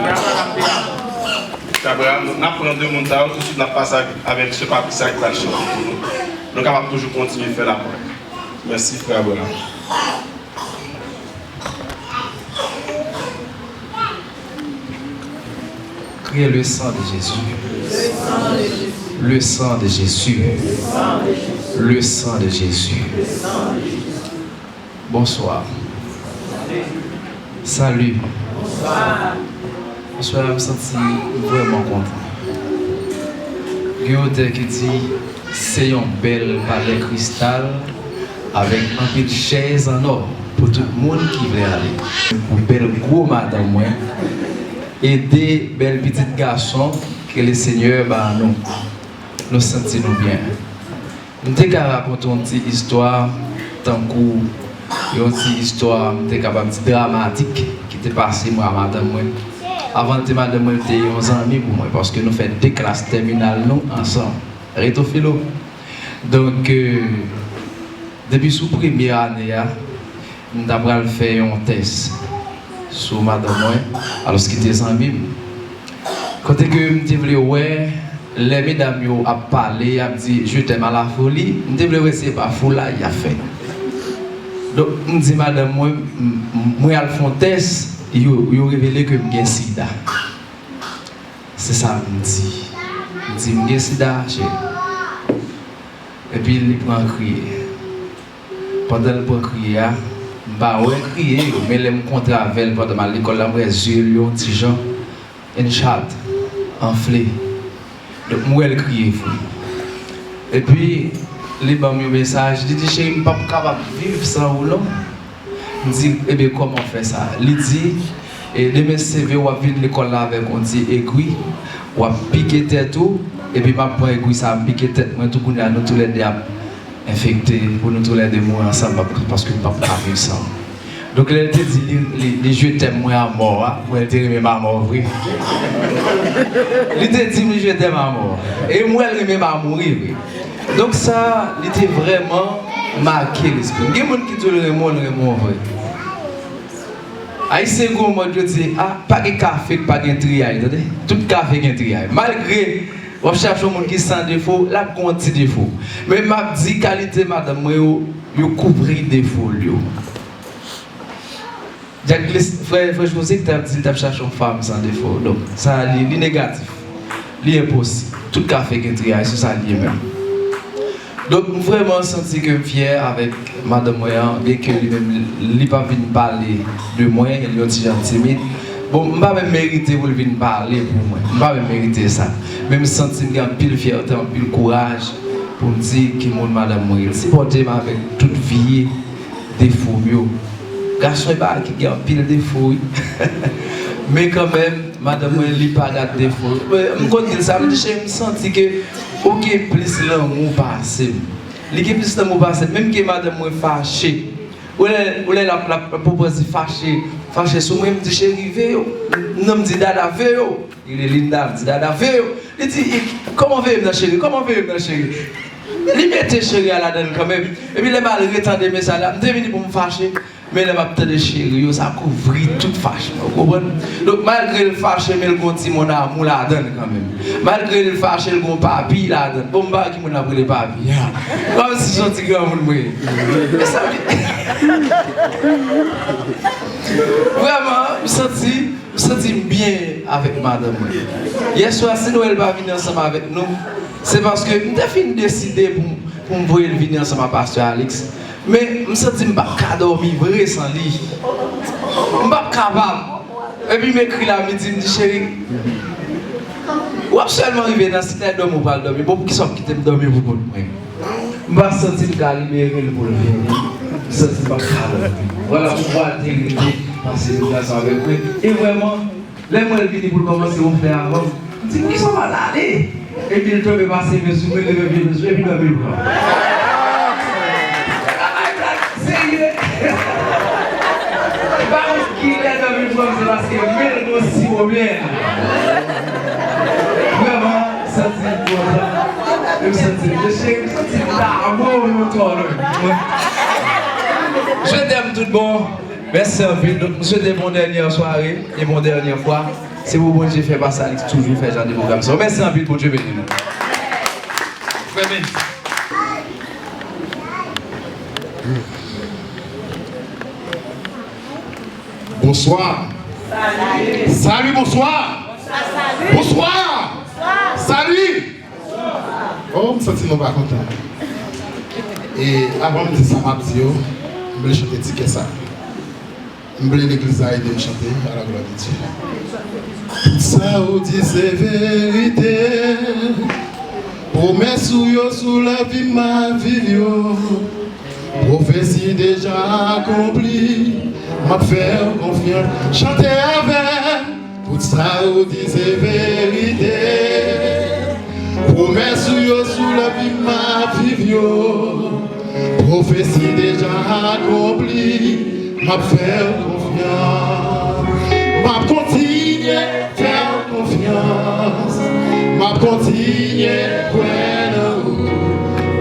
faire? Nous avons deux montages, tout de suite nous passons avec ce papier ça qui va chanter pour nous. Nous avons toujours continuer à faire la prière. Merci frère Abraham. Criez le sang de Jésus. Le sang de Jésus. Le sang de Jésus. Bonsoir. Salut. Bonsoir, je me sens vraiment content. Il y a un auteur qui dit c'est un bel palais cristal avec un peu de chaise en or pour tout le monde qui veut aller. Une belle gros madame, moi, et des belles petites garçons que le Seigneur nous sentons bien. Je vais raconter une petite histoire, tant que une petite histoire dramatique qui était passée moi à madame moi. Avant de madame moi, j'étais un ami pour moi parce que nous faisons 2 classes terminales nous ensemble. Réto philo. Donc depuis sous première année, nous avons fait un test sur madame moi alors ce qui était en Bible. Quand que je voulais ouais les mesdames ont parlé, ont dit je t'aime à la folie, je voulais c'est pas folie il a fait. Donc je dis madame moi à font test, ils ont révélé que j'ai sida. C'est ça me dit. Je dis j'ai sida. Et puis il prend crier. Pendant le prend crier, bah ouais crier, mais les me contre avec pendant l'école là moi yeux un petit Jean une chatte enflée. Donc moi elle crier fou. Et puis les bam un message, il dit chérie, je ne suis pas capable de vivre sans ou non. Je dis eh bien comment on fait ça? Il dit et demain CV ou venir l'école là avec on dit aiguille, ou piquer tête tout et puis ma prend aiguille ça piquer tête moi tout nous tous les deux infectés pour nous tous les deux mourir ensemble parce que pas capable vivre sans. Donc elle te dit les je t'aime moi à mort, ou elle te remet ma mort vrai. Il te dit je t'aime à mort et moi elle remet ma mourir. Donc ça, il était vraiment marqué l'esprit. Il y a des gens qui te le remontent vrai. Haïtien gourmand je dis pas de café, pas de triail, tout café est triail. Malgré on cherche un monde qui sans défaut, là on petit défaut. Mais m'a dit qualité madame moi yo couvrir défaut yo. Frère, je pensais que tu as cherché une femme sans défaut. Donc, ça, c'est négatif. C'est impossible. Tout café est trié, c'est ça lié même. Donc, vraiment senti que je suis fier avec madame Moyan, bien que lui-même, il n'a pas venu parler de moi, il est un petit genre timide. Bon, je ne vais pas mériter pour venir parler pour moi. Je ne vais pas mériter ça. Mais je me sens que j'ai un peu de fierté, un peu de courage pour me dire que madame Moyan, c'est pour dire avec toute vie, défaut. Garçon qui a un pile de défauts. Mais quand même, madame, elle n'a pas de défaut. Je me ça, je me sens que ok plus l'amour passé. Il y a plus l'amour passé, même que madame est fâchée. Ou elle a la proposition fâchée sur moi, je me dis chérie, non, me dit dada, il est Linda, me dit dada, il dit comment veut me chérie, comment veut me chérie. Il mettait chérie à la donne quand même. Et puis les mal retendent mes messages, je suis venu pour me fâcher. Mais les m'a de chérie, ça couvre toute fâche. Donc malgré le fâché, mais le continue mon amour la donne quand même. Malgré le fâché, le bon papi la donne. Bon bah qui m'en a pris les papis. Comme si j'en suis grand monde. Vraiment, je me sens bien avec madame. Hier soir, si Noël va venir ensemble avec nous, c'est parce que nous avons décidé pour me voir venir ensemble avec Pasteur Alex. Mais je me sens que je ne peux pas dormir vrai sans lui. Je ne suis pas capable. Et puis, je m'écris là, je me dis, chérie, ou absolument arriver dans cette dormir ou pas dormir. Pour qui sont qui t'aiment dormir pour moi. Je ne me sens que je suis libéré pour le venir. Je ne me sens pas capable. Voilà pourquoi l'intégrité, passer une relation avec moi. Et vraiment, les mois qui pour commencer à faire avant, je me dis, ils sont malades. Et puis, ils tombent passer, mais souvent, ils reviennent, et puis, dormir. Parce qu'il est dans une forme, c'est parce qu'il est aussi bien. Vraiment, ça c'est important. Je sens l'amour autour de nous. Je t'aime tout bon. Merci un peu. Donc, monsieur, c'était mon dernière soirée et mon dernière fois. C'est vous, bon Dieu, fait pas ça, toujours fait genre de programme. Merci un peu, bon Dieu, béni nous. Bonsoir. Salut, bonsoir. Bonsoir. Salut. Oh, je me sens pas content. Et avant de dire ça, je vais chanter ticket ça. Je vais l'église à aider à chanter à la gloire de Dieu. Tout ça ou dit c'est vérité. Promesse ou yo sous la vie ma vie yo. Prophétie déjà accomplie. M'a faire confiance. Chanter avec. Tout ça ou dit c'est vérité. Promesse ou yo sous la vie ma vie yo. Prophétie déjà accomplie. M'a faire confiance. M'a continuer faire confiance. M'a continuer croire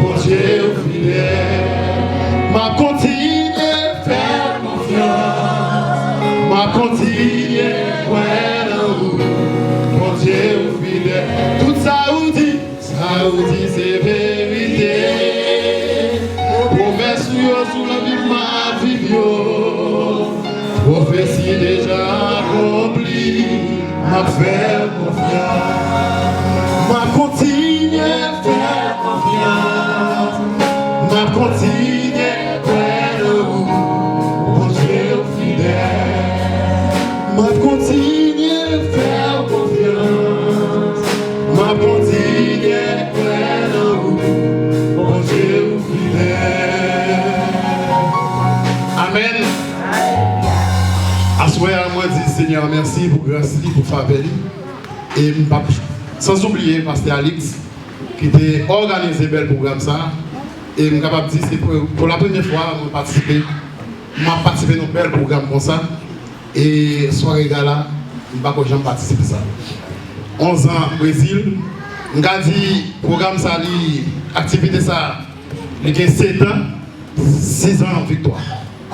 bon Dieu fidèle. M'a continuer faire confiance. M'a continuer croire bon Dieu fidèle. Tout ça vous dit c'est vérité. Promesse sous la vie ma vie yo. Prophétie déjà accomplie. M'a faire confiance. M'a continuer faire confiance. M'a continuer croire bon Dieu fidèle. M'a continuer faire confiance. M'a continuer croire bon Dieu fidèle. Amen. Assoir moi dit Seigneur merci pour grâce pour faveur et sans oublier pasteur Alix qui était organisé bel programme ça et je suis capable de dire c'est pour la première fois je participe dans un bel programme comme ça et soirée gala je ne sais pas quand j'ai participé ça 11 ans au Brésil je dit programme ça activité ça il y a 7 ans 6 ans en victoire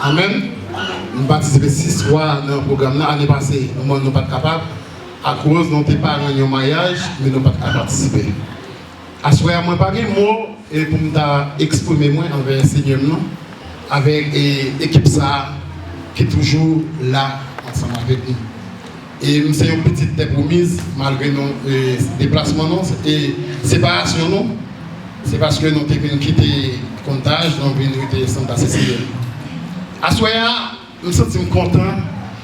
amen. Nous participons 6 fois dans le programme. L'année passée, nous ne sommes pas capables. À cause de nos parents en mariage, mais nous ne sommes pas capables de participer. À ce moment, je n'ai pas de mots pour m'exprimer envers le Seigneur avec l'équipe qui est toujours là ensemble avec nous. Et c'est une petite promise, malgré nos déplacements et séparation. C'est parce que nous avons quitté le comptage, nous avons quitté Santa Cécile. À ce moment, je me sens content.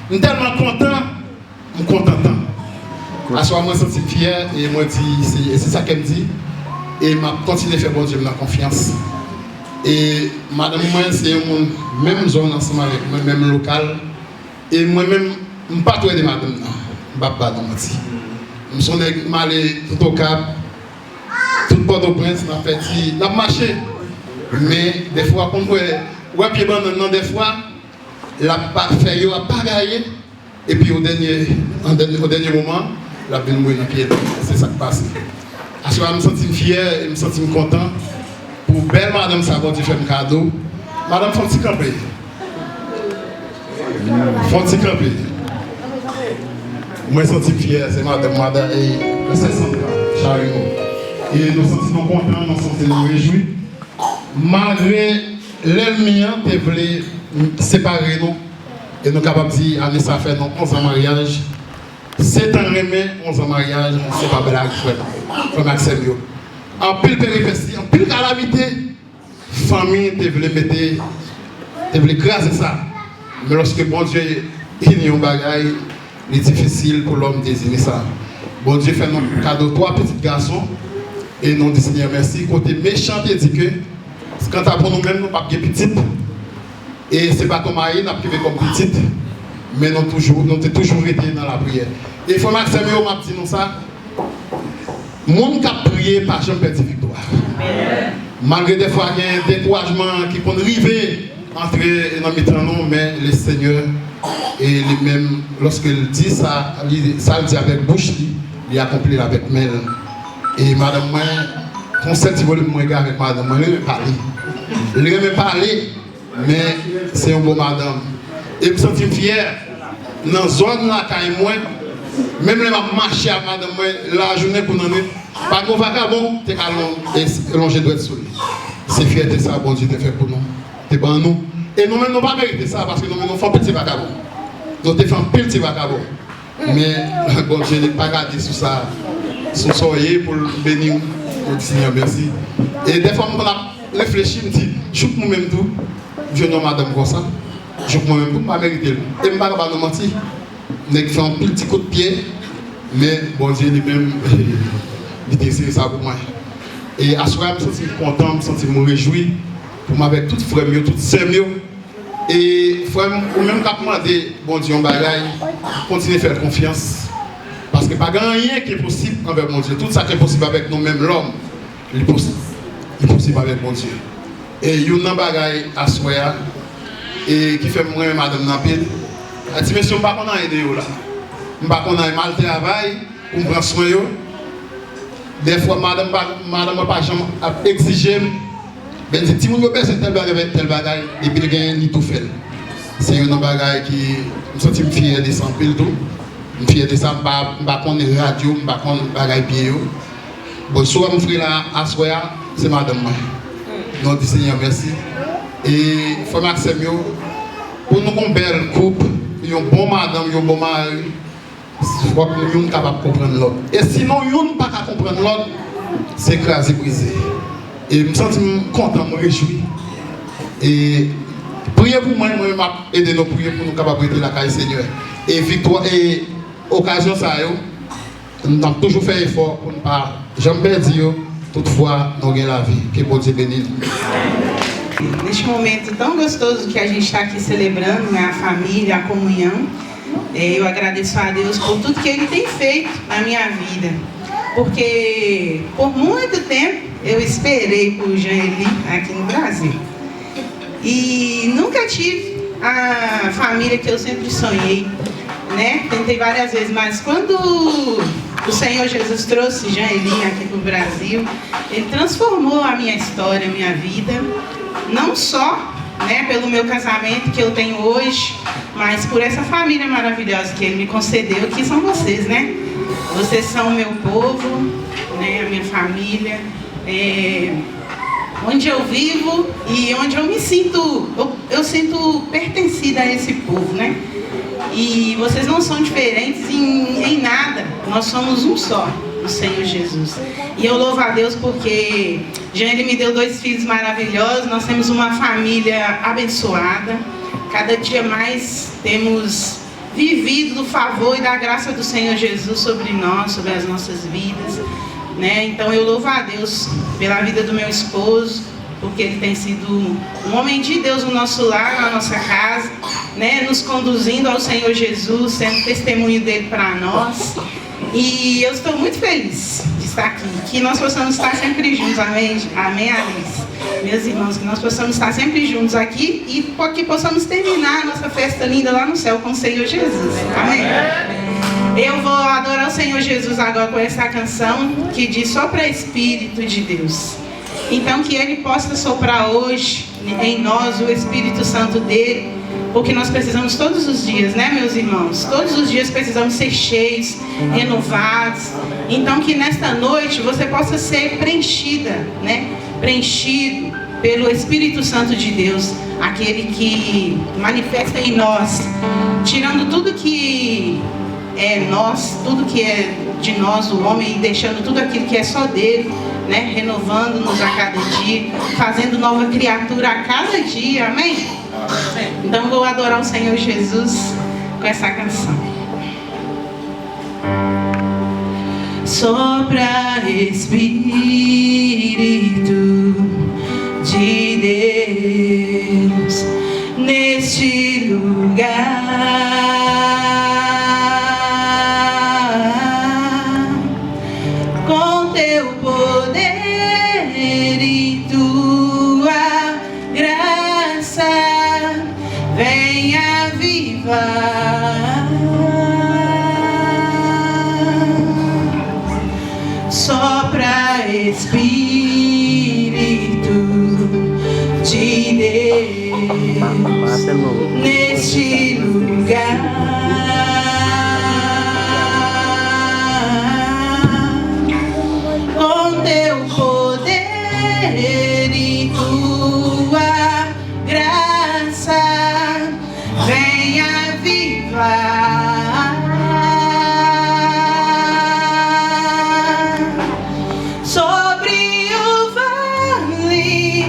Je suis tellement content, je suis content. À ce moment, je me sens fier et moi, c'est ça qu'elle me dit. Et je continue à faire bon Dieu, j'ai confiance. Et madame, moi, c'est une même zone ensemble avec moi, même local. Et moi-même, je ne suis pas trop de madame. Je ne suis pas de je suis allé tout au Cap, tout Port-au-Prince, on a marché. Mais des fois, comme vous voyez, pied bon, des fois, la fait a pas gagné et puis au dernier moment la vie mourir dans pied c'est ça qui passe à ce moment je me sens fier et me sens content pour belle madame ça va faire un cadeau madame Fonti camper moi je me sens fier c'est madame et 500 Charino et nous sentons contents nous sentons réjouis malgré l'ennemi qui voulait séparer nous et nous sommes capables de dire année ça fait 11 ans de mariage 7 ans remet 11 ans de mariage c'est pas blague frère Maxime en pile péripétie en pile calamité famille te voulait mettre te voulait craser ça mais lorsque bon Dieu il y a un bagage il est difficile pour l'homme désigner ça bon Dieu fait nos cadeaux 3 petits garçons et nous disons Seigneur merci côté méchant dit que quand pour nous-mêmes nous pas petites et c'est pas ton mari n'a privé comme petite mais nous toujours été dans la prière et faut Maxime m'a dit nous ça monde qui a prié par jamais perdu victoire malgré des fois il y a un découragement qui peut arriver entrer dans le nous mais le Seigneur et lui-même lorsqu'il dit ça il dit avec bouche il accomplit avec main et madame moi concept volume moi avec madame moi il aime parler mais c'est un beau madame et je me sens fier dans la zone là quand moi même les marcher à madame moi la journée pour nous pas qu'on vagabond t'es et longer doit être solide c'est fierté ça bon Dieu te fait pour nous t'es bon nous et nous même nous pas mériter ça parce que nous nous faisons petit vagabond nous te faisons petit vagabond mais bon Dieu n'est pas gardé sur ça sur soyez pour bénir notre Seigneur merci et des fois réfléchi, me dit, je suis moi-même tout, je nomme madame comme ça, je suis moi-même tout, pas mérité. Et je ne vais pas mentir, je fais un petit coup de pied, mais bon Dieu lui-même, il décide ça pour moi. Et à ce moment-là, je me sens content, je me sens réjoui, pour moi avec toutes les frères, toutes les sœurs. Et frère, ou même quand demandé, bon Dieu, on bagaille, continuer à faire confiance. Parce que pas rien qui est possible avec mon Dieu. Tout ça qui est possible avec nous-mêmes, l'homme, il est possible avec mon Dieu. Et il y a un bagaille à soi, et qui fait moi madame Nampil. Elle dit, monsieur, je ne sais pas qu'on a aidé là. Je ne sais pas qu'on a mal travail, pour prendre soin. Des fois, madame n'a pas exigé. Ben dit, si vous avez tel bagaille, et puis il y a tout fait. C'est un bagaille qui me sens fier de ça, pile tout. Je suis fier de ça, je ne sais pas qu'on est radio, je ne sais pas qu'on est bagaille pied. Bon, soit je suis là à Soya, c'est madame. Non, dit Seigneur, merci. Et il faut m'accepter, pour nous une belle couple, un bon madame, un bon mari, je crois que nous sommes capables de comprendre l'autre. Et sinon, nous ne sommes pas capables de comprendre l'autre, c'est écrasé, brisé. Et je me sens content, je me réjouis. Et priez pour moi, je vais aider nous prier pour nous capables de prêter la caille Seigneur. Et victoire, et occasion ça, nous avons toujours fait effort pour ne pas jamais dire, toutefois, nous avons la vie. Que bon Dieu bénisse. Neste momento tão gostoso que a gente está aqui celebrando, né, a família, a comunhão, eu agradeço a Deus por tudo que Ele tem feito na minha vida. Porque por muito tempo eu esperei por Jean-Eli aqui no Brasil. E nunca tive a família que eu sempre sonhei, né? Tentei várias vezes, mas quando o Senhor Jesus trouxe Jean-Eli aqui para o Brasil, Ele transformou a minha história, a minha vida, não só, né, pelo meu casamento que eu tenho hoje, mas por essa família maravilhosa que Ele me concedeu, que são vocês, né? Vocês são o meu povo, né, a minha família, onde eu vivo e onde eu me sinto, eu sinto pertencida a esse povo, né? E vocês não são diferentes em nada, nós somos um só, o Senhor Jesus. E eu louvo a Deus porque Jean-Eli me deu 2 filhos maravilhosos, nós temos uma família abençoada, cada dia mais temos vivido do favor e da graça do Senhor Jesus sobre nós, sobre as nossas vidas, né? Então eu louvo a Deus pela vida do meu esposo, porque ele tem sido um homem de Deus no nosso lar, na nossa casa, né? Nos conduzindo ao Senhor Jesus, sendo testemunho dele para nós. E eu estou muito feliz de estar aqui, que nós possamos estar sempre juntos, amém, amém, Alice? Meus irmãos, que nós possamos estar sempre juntos aqui e que possamos terminar a nossa festa linda lá no céu com o Senhor Jesus, amém? Eu vou adorar o Senhor Jesus agora com essa canção que diz sopra Espírito de Deus. Então que Ele possa soprar hoje em nós o Espírito Santo dele, porque nós precisamos todos os dias, né, meus irmãos? Todos os dias precisamos ser cheios, renovados. Então que nesta noite você possa ser preenchida, né? Preenchido pelo Espírito Santo de Deus, aquele que manifesta em nós, tirando tudo que é nós, tudo que é de nós, o homem, e deixando tudo aquilo que é só dele, né? Renovando-nos a cada dia, fazendo nova criatura a cada dia, amém? Então vou adorar o Senhor Jesus com essa canção. Sopra Espírito de Deus neste lugar, com teu poder e tua graça, vem avivar. Sopra Espírito de Deus neste lugar, com teu poder e tua graça, vem avivar. Sobre o vale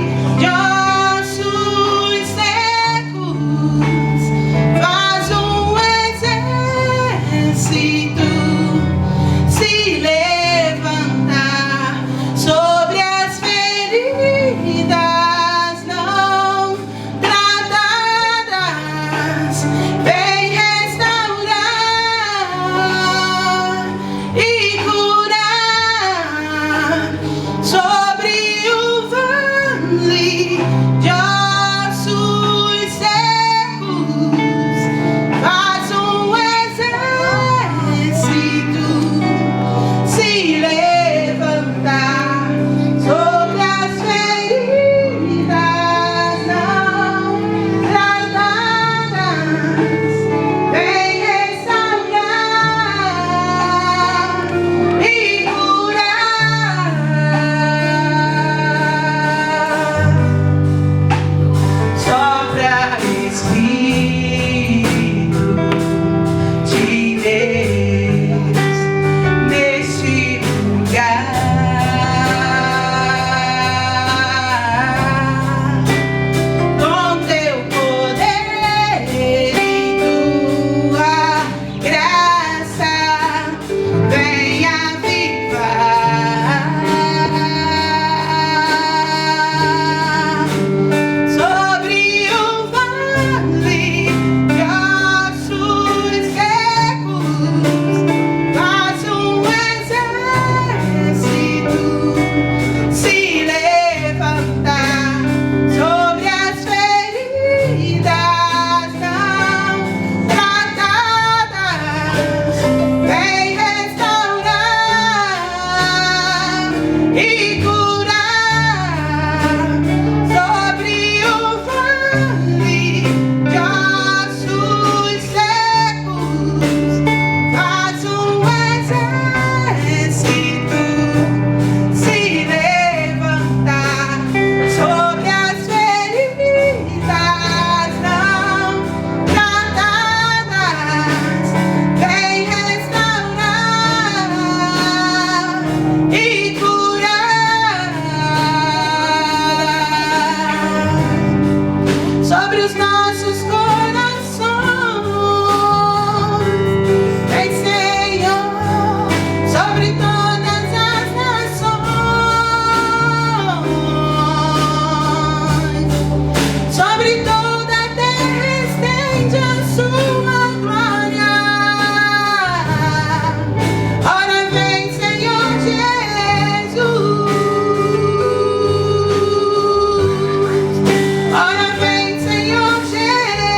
sobre os nossos corações. Vem, Senhor, sobre todas as nações, sobre toda a terra estende a sua glória. Ora vem, Senhor Jesus. Ora vem, Senhor Jesus.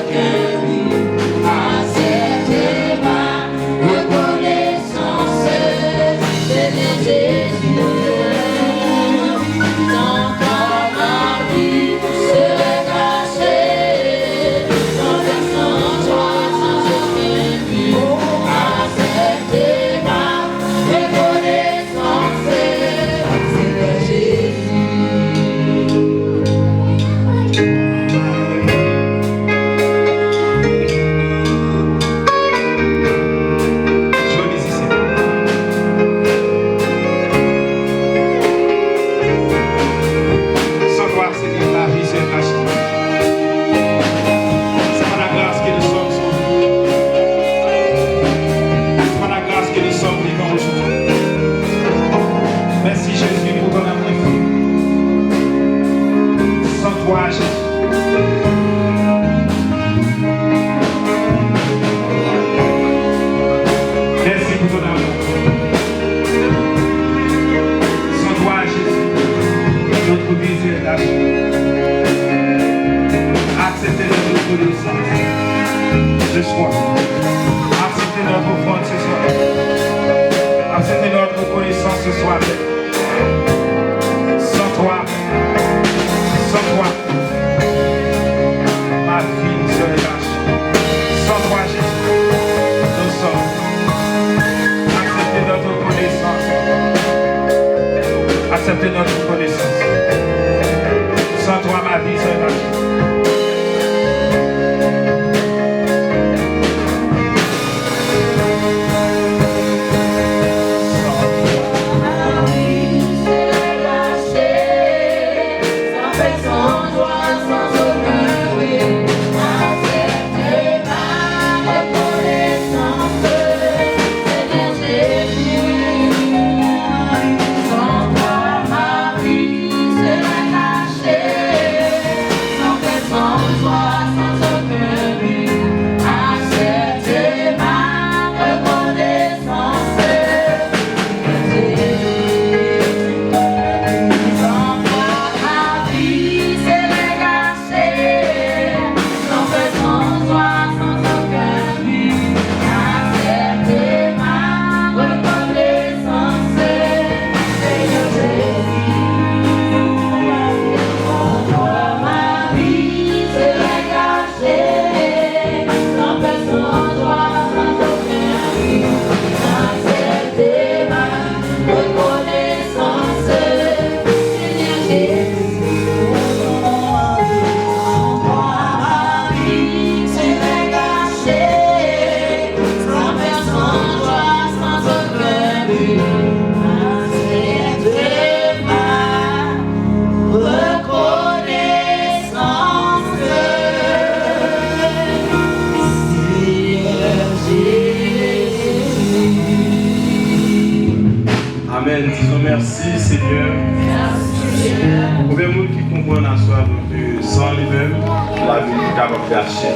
aucun but. Acceptez ma reconnaissance, Seigneur Jésus. Dans ta vie serait cachée, sans personne, toi, sans aucun but. Acceptez ma reconnaissance, Seigneur Jésus. Sans toi, Seigneur, la vie c'est lâche. C'est par la grâce que nous sommes sauvés. C'est par la grâce que nous sommes vivants aujourd'hui. Merci Jésus pour ton amour. Sans toi, Jésus. Merci pour ton amour. Sans toi, Jésus, notre vie est lâchée. Acceptez notre reconnaissance ce soir. Acceptez notre offrande ce soir. Acceptez notre reconnaissance ce soir. Sans toi, ma vie serait lâche. Sans toi, Jésus, nous sommes. Acceptez notre reconnaissance. Acceptez notre reconnaissance. Sans toi, ma vie serait lâche. Amen. Disons merci Seigneur. Pour les gens qui comprennent la soirée que sans lui-même, la vie est capable de gâcher.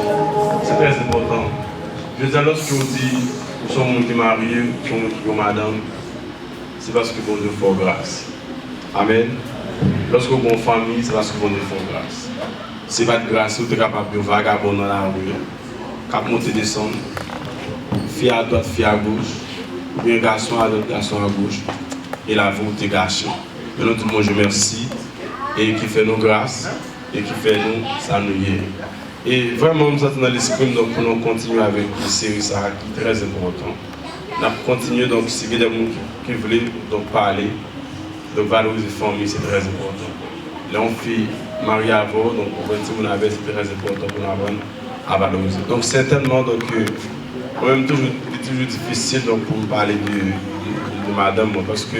C'est très important. Je dis lorsque on dit nous sommes gens qui mariés, nous sommes gens qui ont madame, c'est parce que bon Dieu fait grâce. Amen. Lorsque vous avez une famille, c'est parce que bon Dieu fait grâce. C'est pas de grâce, vous êtes capable de vagabonder dans la rue, cap monter descendre, fille à droite, fille à gauche, ou bien garçon à droite, garçon à gauche, et la vie est gâchée. Maintenant tout le monde je remercie et qui fait nos grâces et qui fait nous s'ennuyer. Et vraiment nous sommes dans l'esprit donc pour nous continuer avec une série ça qui est très important. Nous continuons donc si il y a des gens qui veulent donc parler, donc valoriser la famille c'est très important. Là on fait marié avant donc pour petit mon c'est très important pour nous apprendre à valoriser. Donc certainement donc même toujours difficile donc pour me parler de madame parce que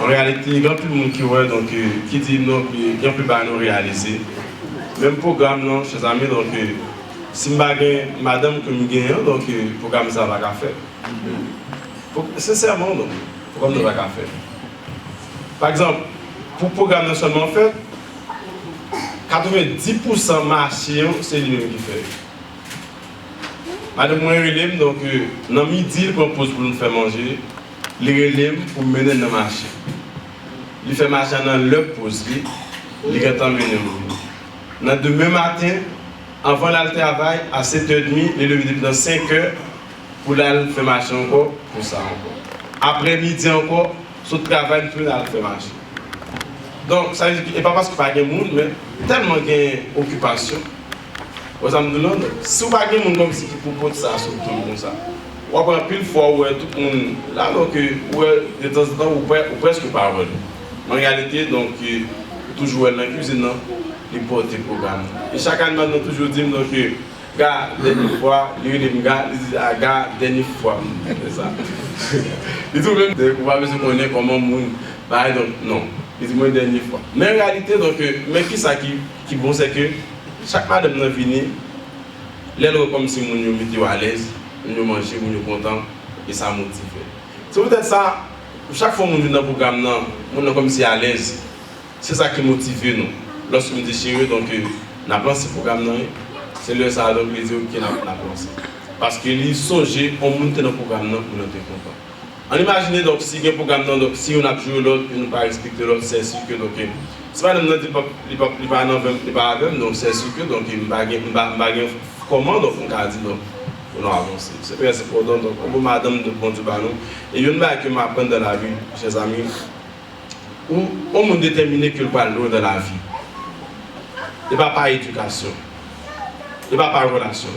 en réalité, il y a plus de monde qui voit donc qui dit non, il y a plus de réaliser. Même programme non, chers amis donc si je madame que je gagne donc le programme ça va pas faire. Sincèrement donc, le programme ne va pas faire. Par exemple, pour le programme non seulement fait 90% marché c'est lui qui fait. Madame moi relève donc dans midi il propose pour nous faire manger. Les relève pour mener dans le marché. Il fait marcher dans le pause, il est en mené. Dans demain matin, Avant le travail, à 7h30, les lever depuis dans 5h pour aller faire marcher encore, pour ça encore. Après midi encore, sur le travail, pour aller faire marcher. Donc, ça veut dire que, et pas parce qu'il n'y a pas de monde, mais tellement d'occupation. Vous avez dit, si vous n'avez pas de monde comme si qui propose ça, sur tout le monde, ça. Ou après, pile fois, où tout le monde, là, donc, de temps en temps, ou presque pas. En réalité, donc, toujours dans la cuisine, il porte le programme. Et chaque année, nous toujours dit, donc, gars, dernière fois, il dit, gars, dernière fois. C'est ça. Il dit, même, vous ne pouvez pas connaître comment le monde, donc, non. Il dit, moi, dernière fois. Mais en réalité, donc, mais qui ça qui bon, c'est que chaque madame n'a fini, l'aile comme si nous nous mettions à l'aise, nous mangeons, nous sommes contents, et ça motive. C'est peut-être ça, chaque fois que nous venons dans le programme, nous sommes comme si à l'aise. C'est ça qui motive nous. Lorsque nous déchirons, donc, nous avons ce programme, c'est le ça, donc, les yeux qui nous avons lancé. Parce que les songés ont monté dans le programme pour nous être contents. On imagine donc si un programme, donc, si on a joué l'autre et nous pas respecté l'autre, c'est sûr que donc, c'est pas nous il pas donc c'est sûr que donc il va comment donc on a dit donc on a avancé. C'est très important donc comme madame de bon du ballon et il y a une chose que m'apprend dans la vie, chers amis, où on m'a déterminé que le ballon dans la vie. Il va pas éducation, il va pas relation,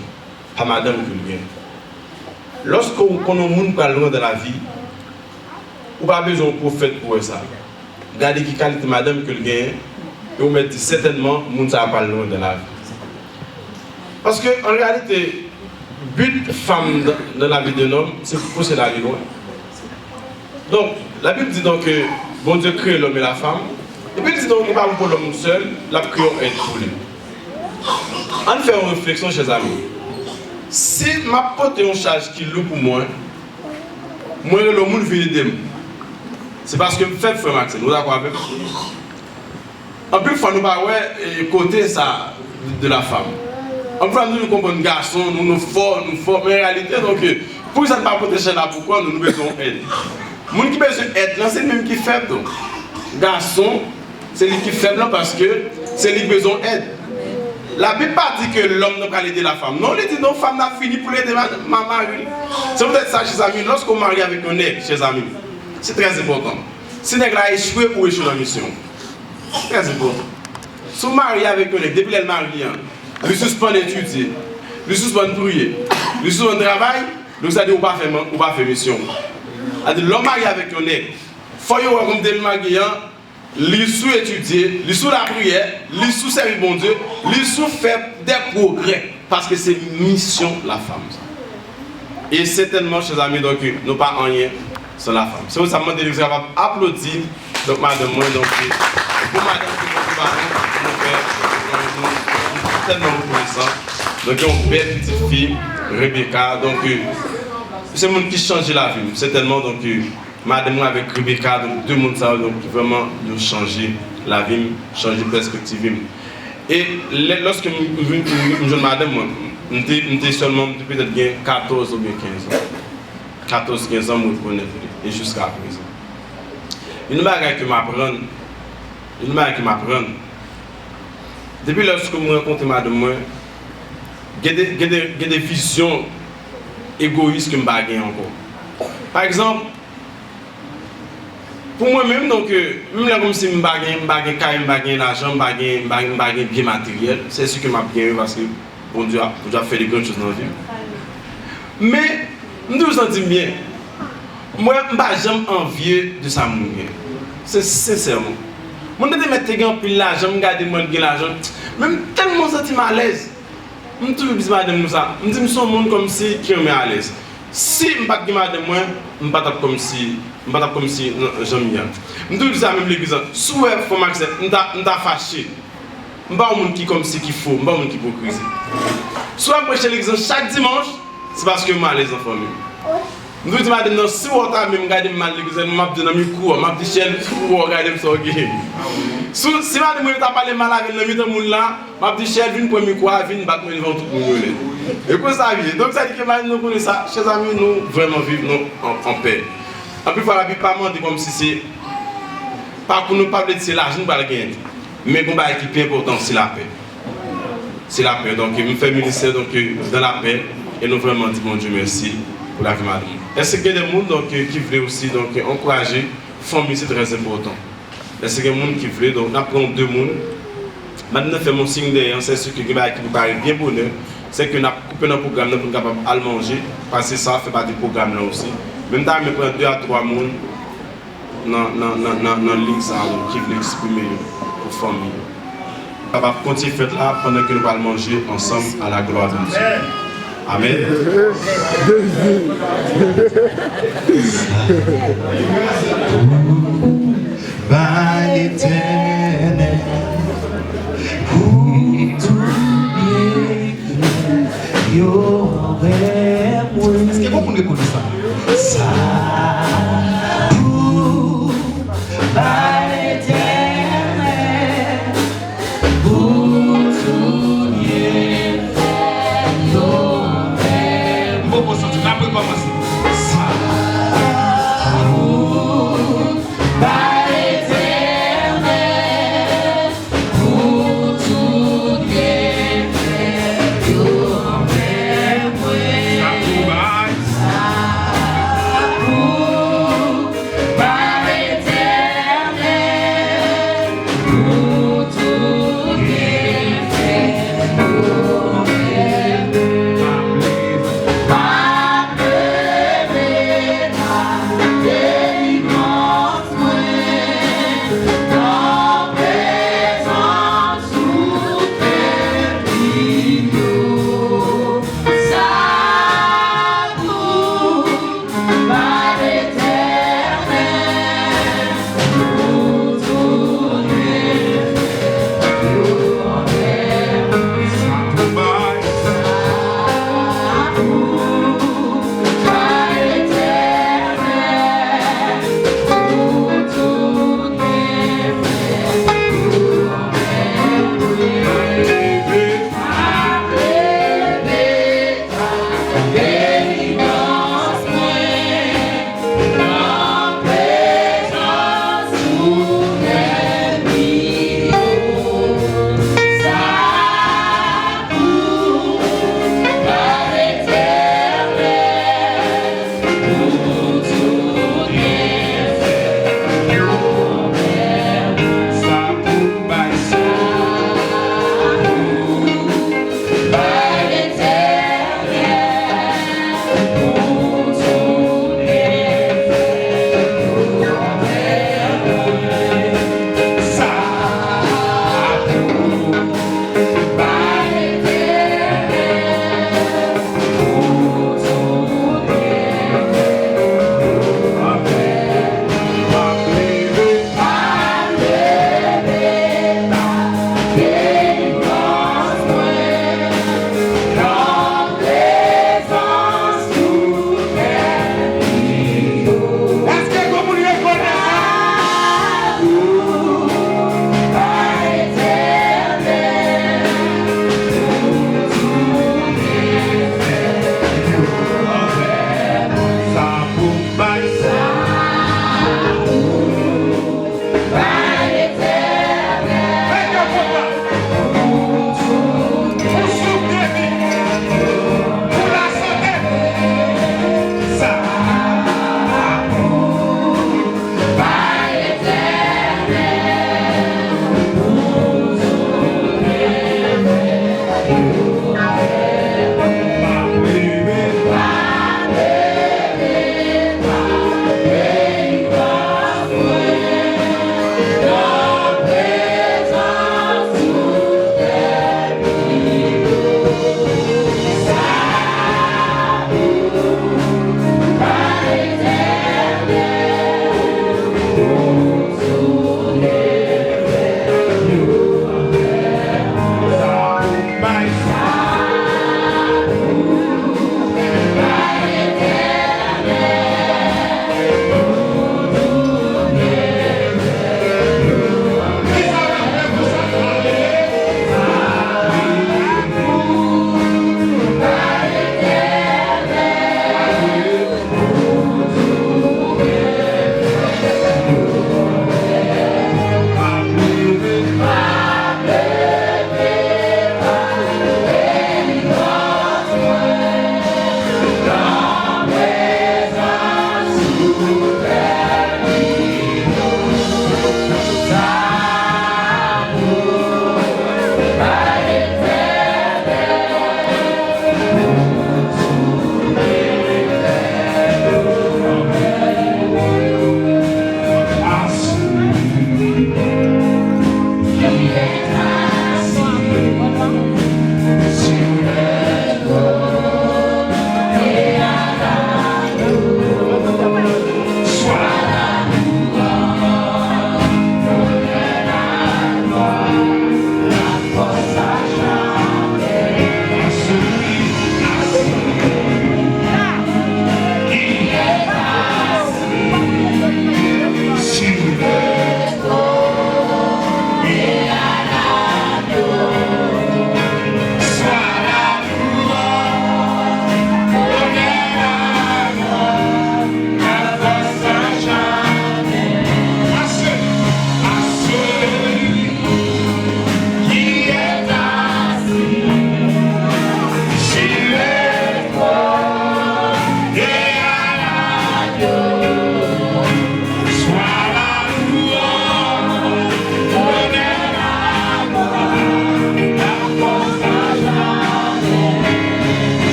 pas madame que le lorsqu'on a un ballon dans la vie, ou pas besoin de prophète pour ça. Regardez qui qualité madame que le gagne, et vous mettez certainement, moun ça pas loin de la vie. Parce que en réalité, le but femme dans la vie de l'homme, c'est pour pousser la vie loin. Donc, la Bible dit donc que bon Dieu crée l'homme et la femme, et puis il dit donc qu'il pas pour l'homme seul, la création est pour lui. On fait une réflexion, chers amis. Si ma porte est une charge qui loue pour moi, moi le monde vient aider. C'est parce que je fais frère Maxime, nous d'accord avec. En plus, il faut nous parler côté ça de la femme. En plus, nous comprenons les garçons, nous forts, mais en réalité, donc, pour ça ne pas protéger là, pourquoi nous besoin d'aide. Les gens qui ont besoin d'aide, c'est le même qui est faible. Garçon, c'est lui qui est faible parce que c'est lui qui a besoin d'aide. La Bible pas dit que l'homme ne peut pas aider la femme. Non, il dit non, la femme n'a fini pour aider ma mari. C'est peut-être ça, chers amis, lorsqu'on marie avec un nègre, chers amis. C'est très important. Si nègre a échoué ou échoué dans la mission, c'est très important. Si vous mariez avec un nègre, depuis le mari, lui suspend d'étudier, lui suspend de prier, lui suspend de travail, nous allons pas faire mission. L'homme marié avec un nègre, il faut que comme des mariés, lui sous-étudier, lui sous la prière, lui sous-servir bon Dieu, lui sous-faire des progrès, parce que c'est mission la femme. Et certainement, chers amis, donc, nous pas en rien. Sur la femme. C'est pour ça que je suis capable d'applaudir donc madame moi donc pour madame nous tellement reconnaissant. Donc une belle petite fille Rebecca donc c'est monde qui change la vie. Certainement donc madame moi avec Rebecca donc deux monde ça donc vraiment nous changer la vie, changer perspective. Et lorsque je jeune madame moi j'étais seulement peut-être 14 ou bien 15 ans. 14-15 ans, je connais et jusqu'à présent. Une bagarre qui m'apprend, depuis lorsque je rencontre madame moi, il y a des visions égoïstes que je ne encore. Par exemple, pour moi-même, donc, même comme si je n'ai l'argent, je n'ai bien matériel, c'est ce que je m'ai bien parce que bon Dieu a fait des grandes choses dans la vie. Mais, je me sens bien. Moi, je n'ai jamais envié de ça. C'est sincèrement. Je ne mettre un peu l'argent, je garde l'argent. Même tellement senti à l'aise. Je me toujours dit madame ça. Je me dis que je suis un monde comme si qui me met à l'aise. Si je ne pas madame moi, je ne pas comme si j'aime bien. Je me toujours dit même l'église. Si vous faut m'accepter, je suis fâché. Je ne suis pas un monde qui comme si qu'il faut, je ne suis pas un monde qui hypocrisie. Soit je prêche l'église chaque dimanche, c'est parce que je suis à l'aise en famille. Nous disons maintenant, si vous avez regardé mal l'église, je vais dans mes cours, je vais dire que vous regardez ça. Si vous avez parlé mal avec le monde là, je vais dire que vous avez cours, vous allez battre devant tout le monde. Et comme ça, donc ça dit que nous connaissons ça, chers amis, nous vraiment vivons en paix. En plus, la Bible pas dit comme si c'est pas pour nous parler de l'argent, nous pas le gagner. Mais ce qui est important, c'est la paix. c'est la paix. Donc, il me fait ministère donc, dans la paix. Et nous vraiment disons, mon Dieu, merci pour la vie, madame. Est-ce qu'il y a des gens donc, qui veulent aussi donc, encourager la famille, c'est très important. Est-ce qu'il y a des gens qui veulent, donc, nous apprenons deux mondes. Maintenant, fait mon signe derrière, c'est ce qui nous paraît bien bonheur. C'est que nous avons coupé notre programme pour être capable de manger. Parce que ça fait partie du programme là aussi. Même temps, nous prenons 2 à 3 personnes dans la ligne qui veulent exprimer pour la famille. On va continuer à faire là pendant que nous allons manger ensemble à la gloire de Dieu. Amen. Par l'éternel, pour tout bien, est-ce que vous connaissez ça? Ça, par l'éternel, pour tout bien, par l'éternel, pour tout bien,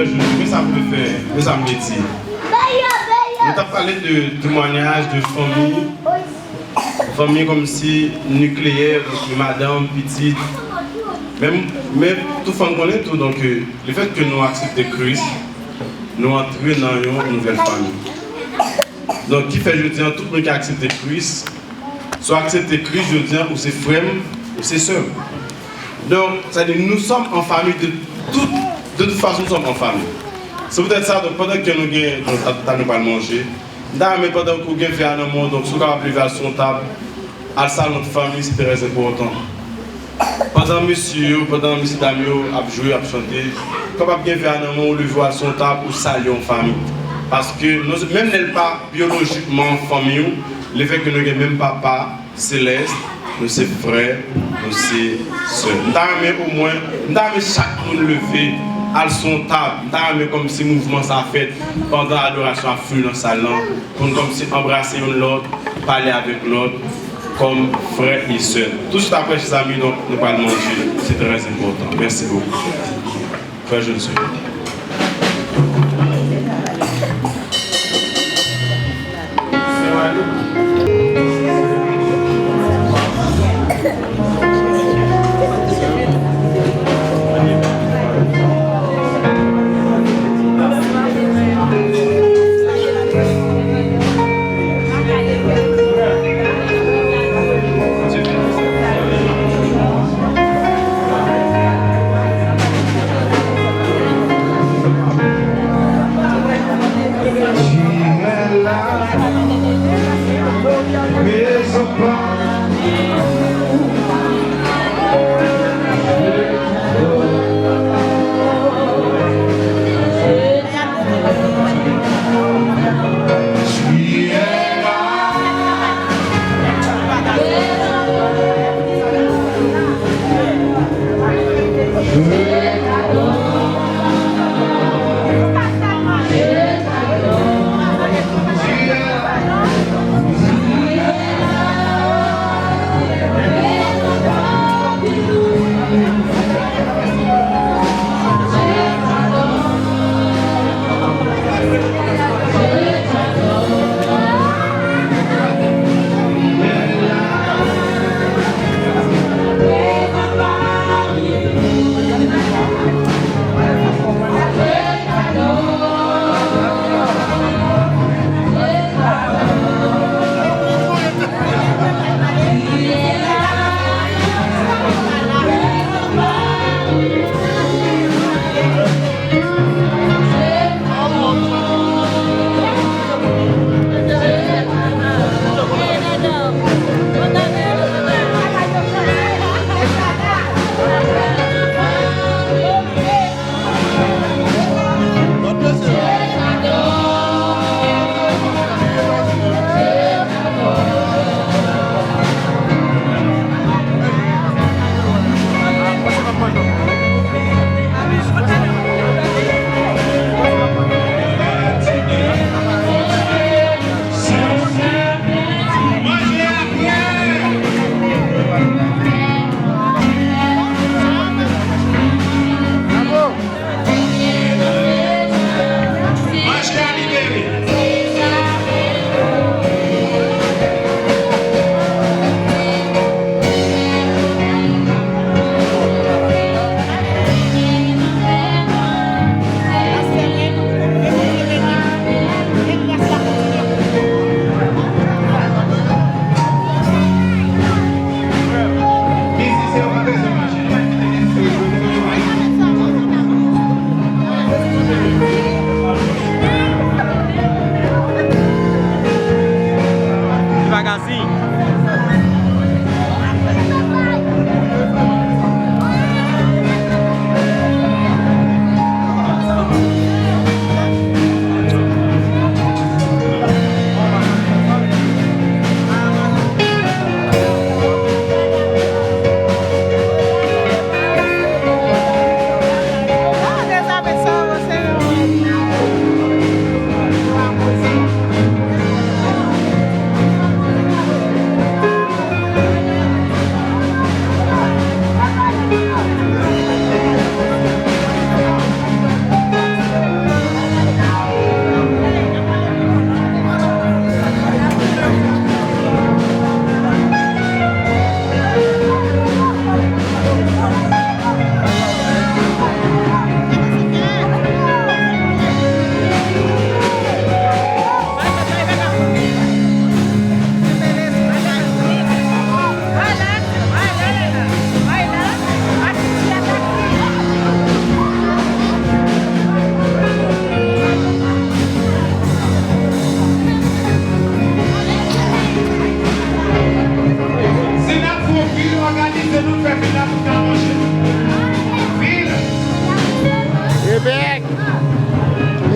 frère Jésus, que ça me fait, que ça me dit. Nous avons parlé de témoignages de famille comme si nucléaire, donc madame, petite. Mais tout le monde connaît tout, donc le fait que nous acceptons Christ, nous entrons dans une nouvelle famille. Donc, qui fait, je dis, tout le monde qui a accepté Christ, soit accepté Christ, je dis, ou c'est frère, ou c'est soeur. Donc, c'est-à-dire, nous sommes en famille de toute façon, nous sommes en famille. C'est peut-être ça, donc pendant que nous n'avons pas manger, mais pendant que nous avons fait un monde, donc si nous avons levé à son table, à ça, notre famille, c'est très important. Pendant monsieur Damio a joué, a chanté, quand on a bien fait un moment, on le voit à son table ou saluer en famille. Parce que même n'est pas biologiquement en famille, le fait que nous n'avons même papa céleste, nous sommes frères, nous sommes soeurs. Nous au moins, nous chaque monde levé à son table, nous comme si le mouvement s'est fait pendant l'adoration à feu dans le salon, comme si embrasser l'autre, parler avec l'autre. Comme frères et sœurs. Tout de suite après, chers amis, donc, nous allons manger. C'est très important. Merci beaucoup. Frère, je le suis.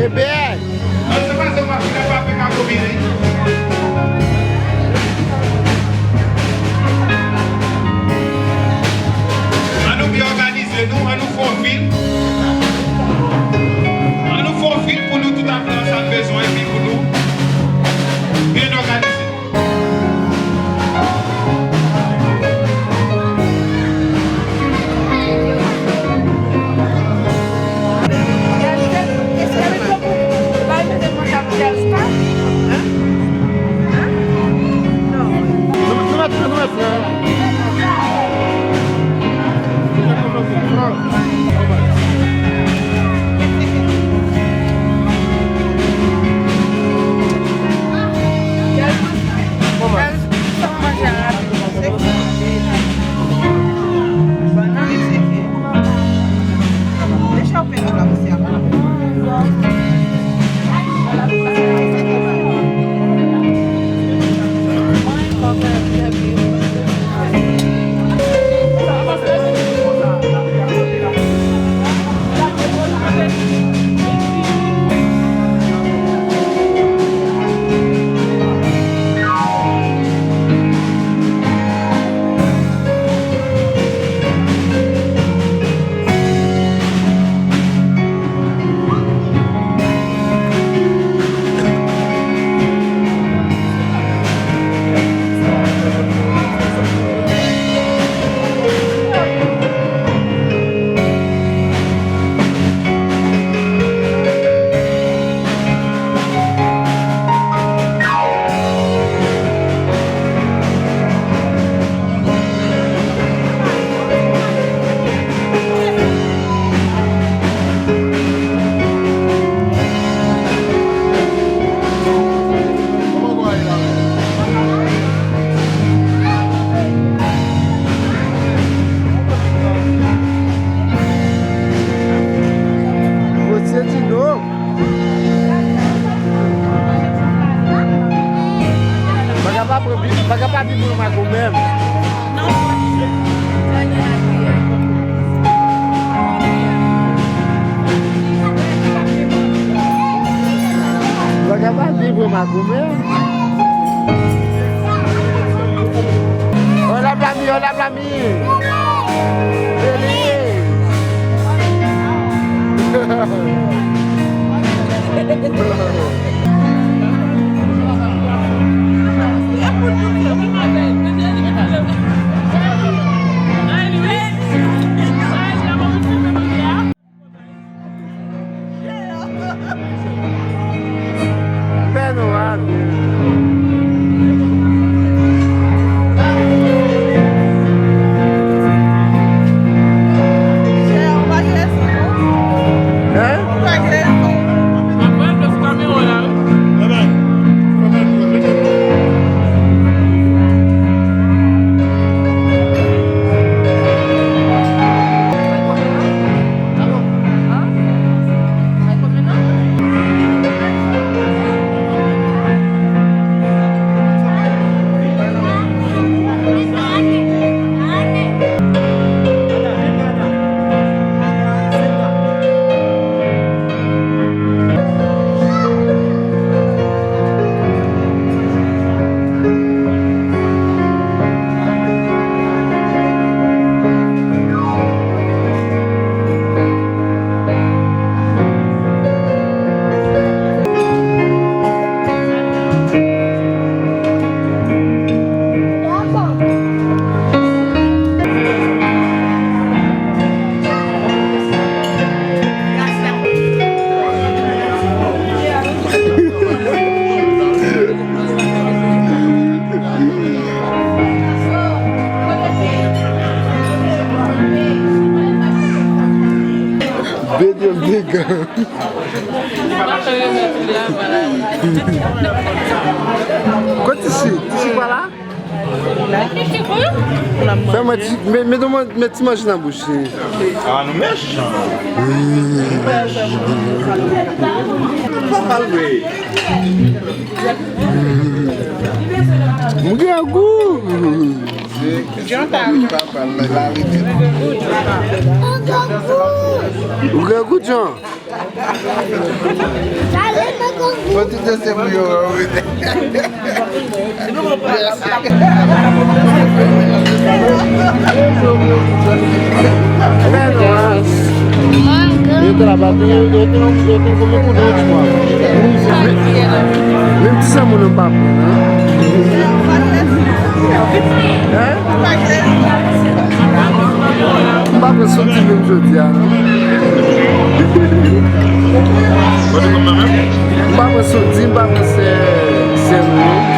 Bébé! Non, c'est pas ça, on va finir par faire un combiner. On nous bien organiser, nous, on nous faut ville. On nous faut ville pour nous tout à fait, ça a besoin et puis pour nous. Bien organisé. Quoi ici? Ici par là? Mais tu manges dans la bouche. Ah, nous mèches? Mougué à goût. Mougué à goût, Jean. What did you say for your eu trabalho, eu tenho como com noite, mano. Mesmo que estamos no papo, né? Não vai só de mesmo judiar, não? Não vai só de, não vai ser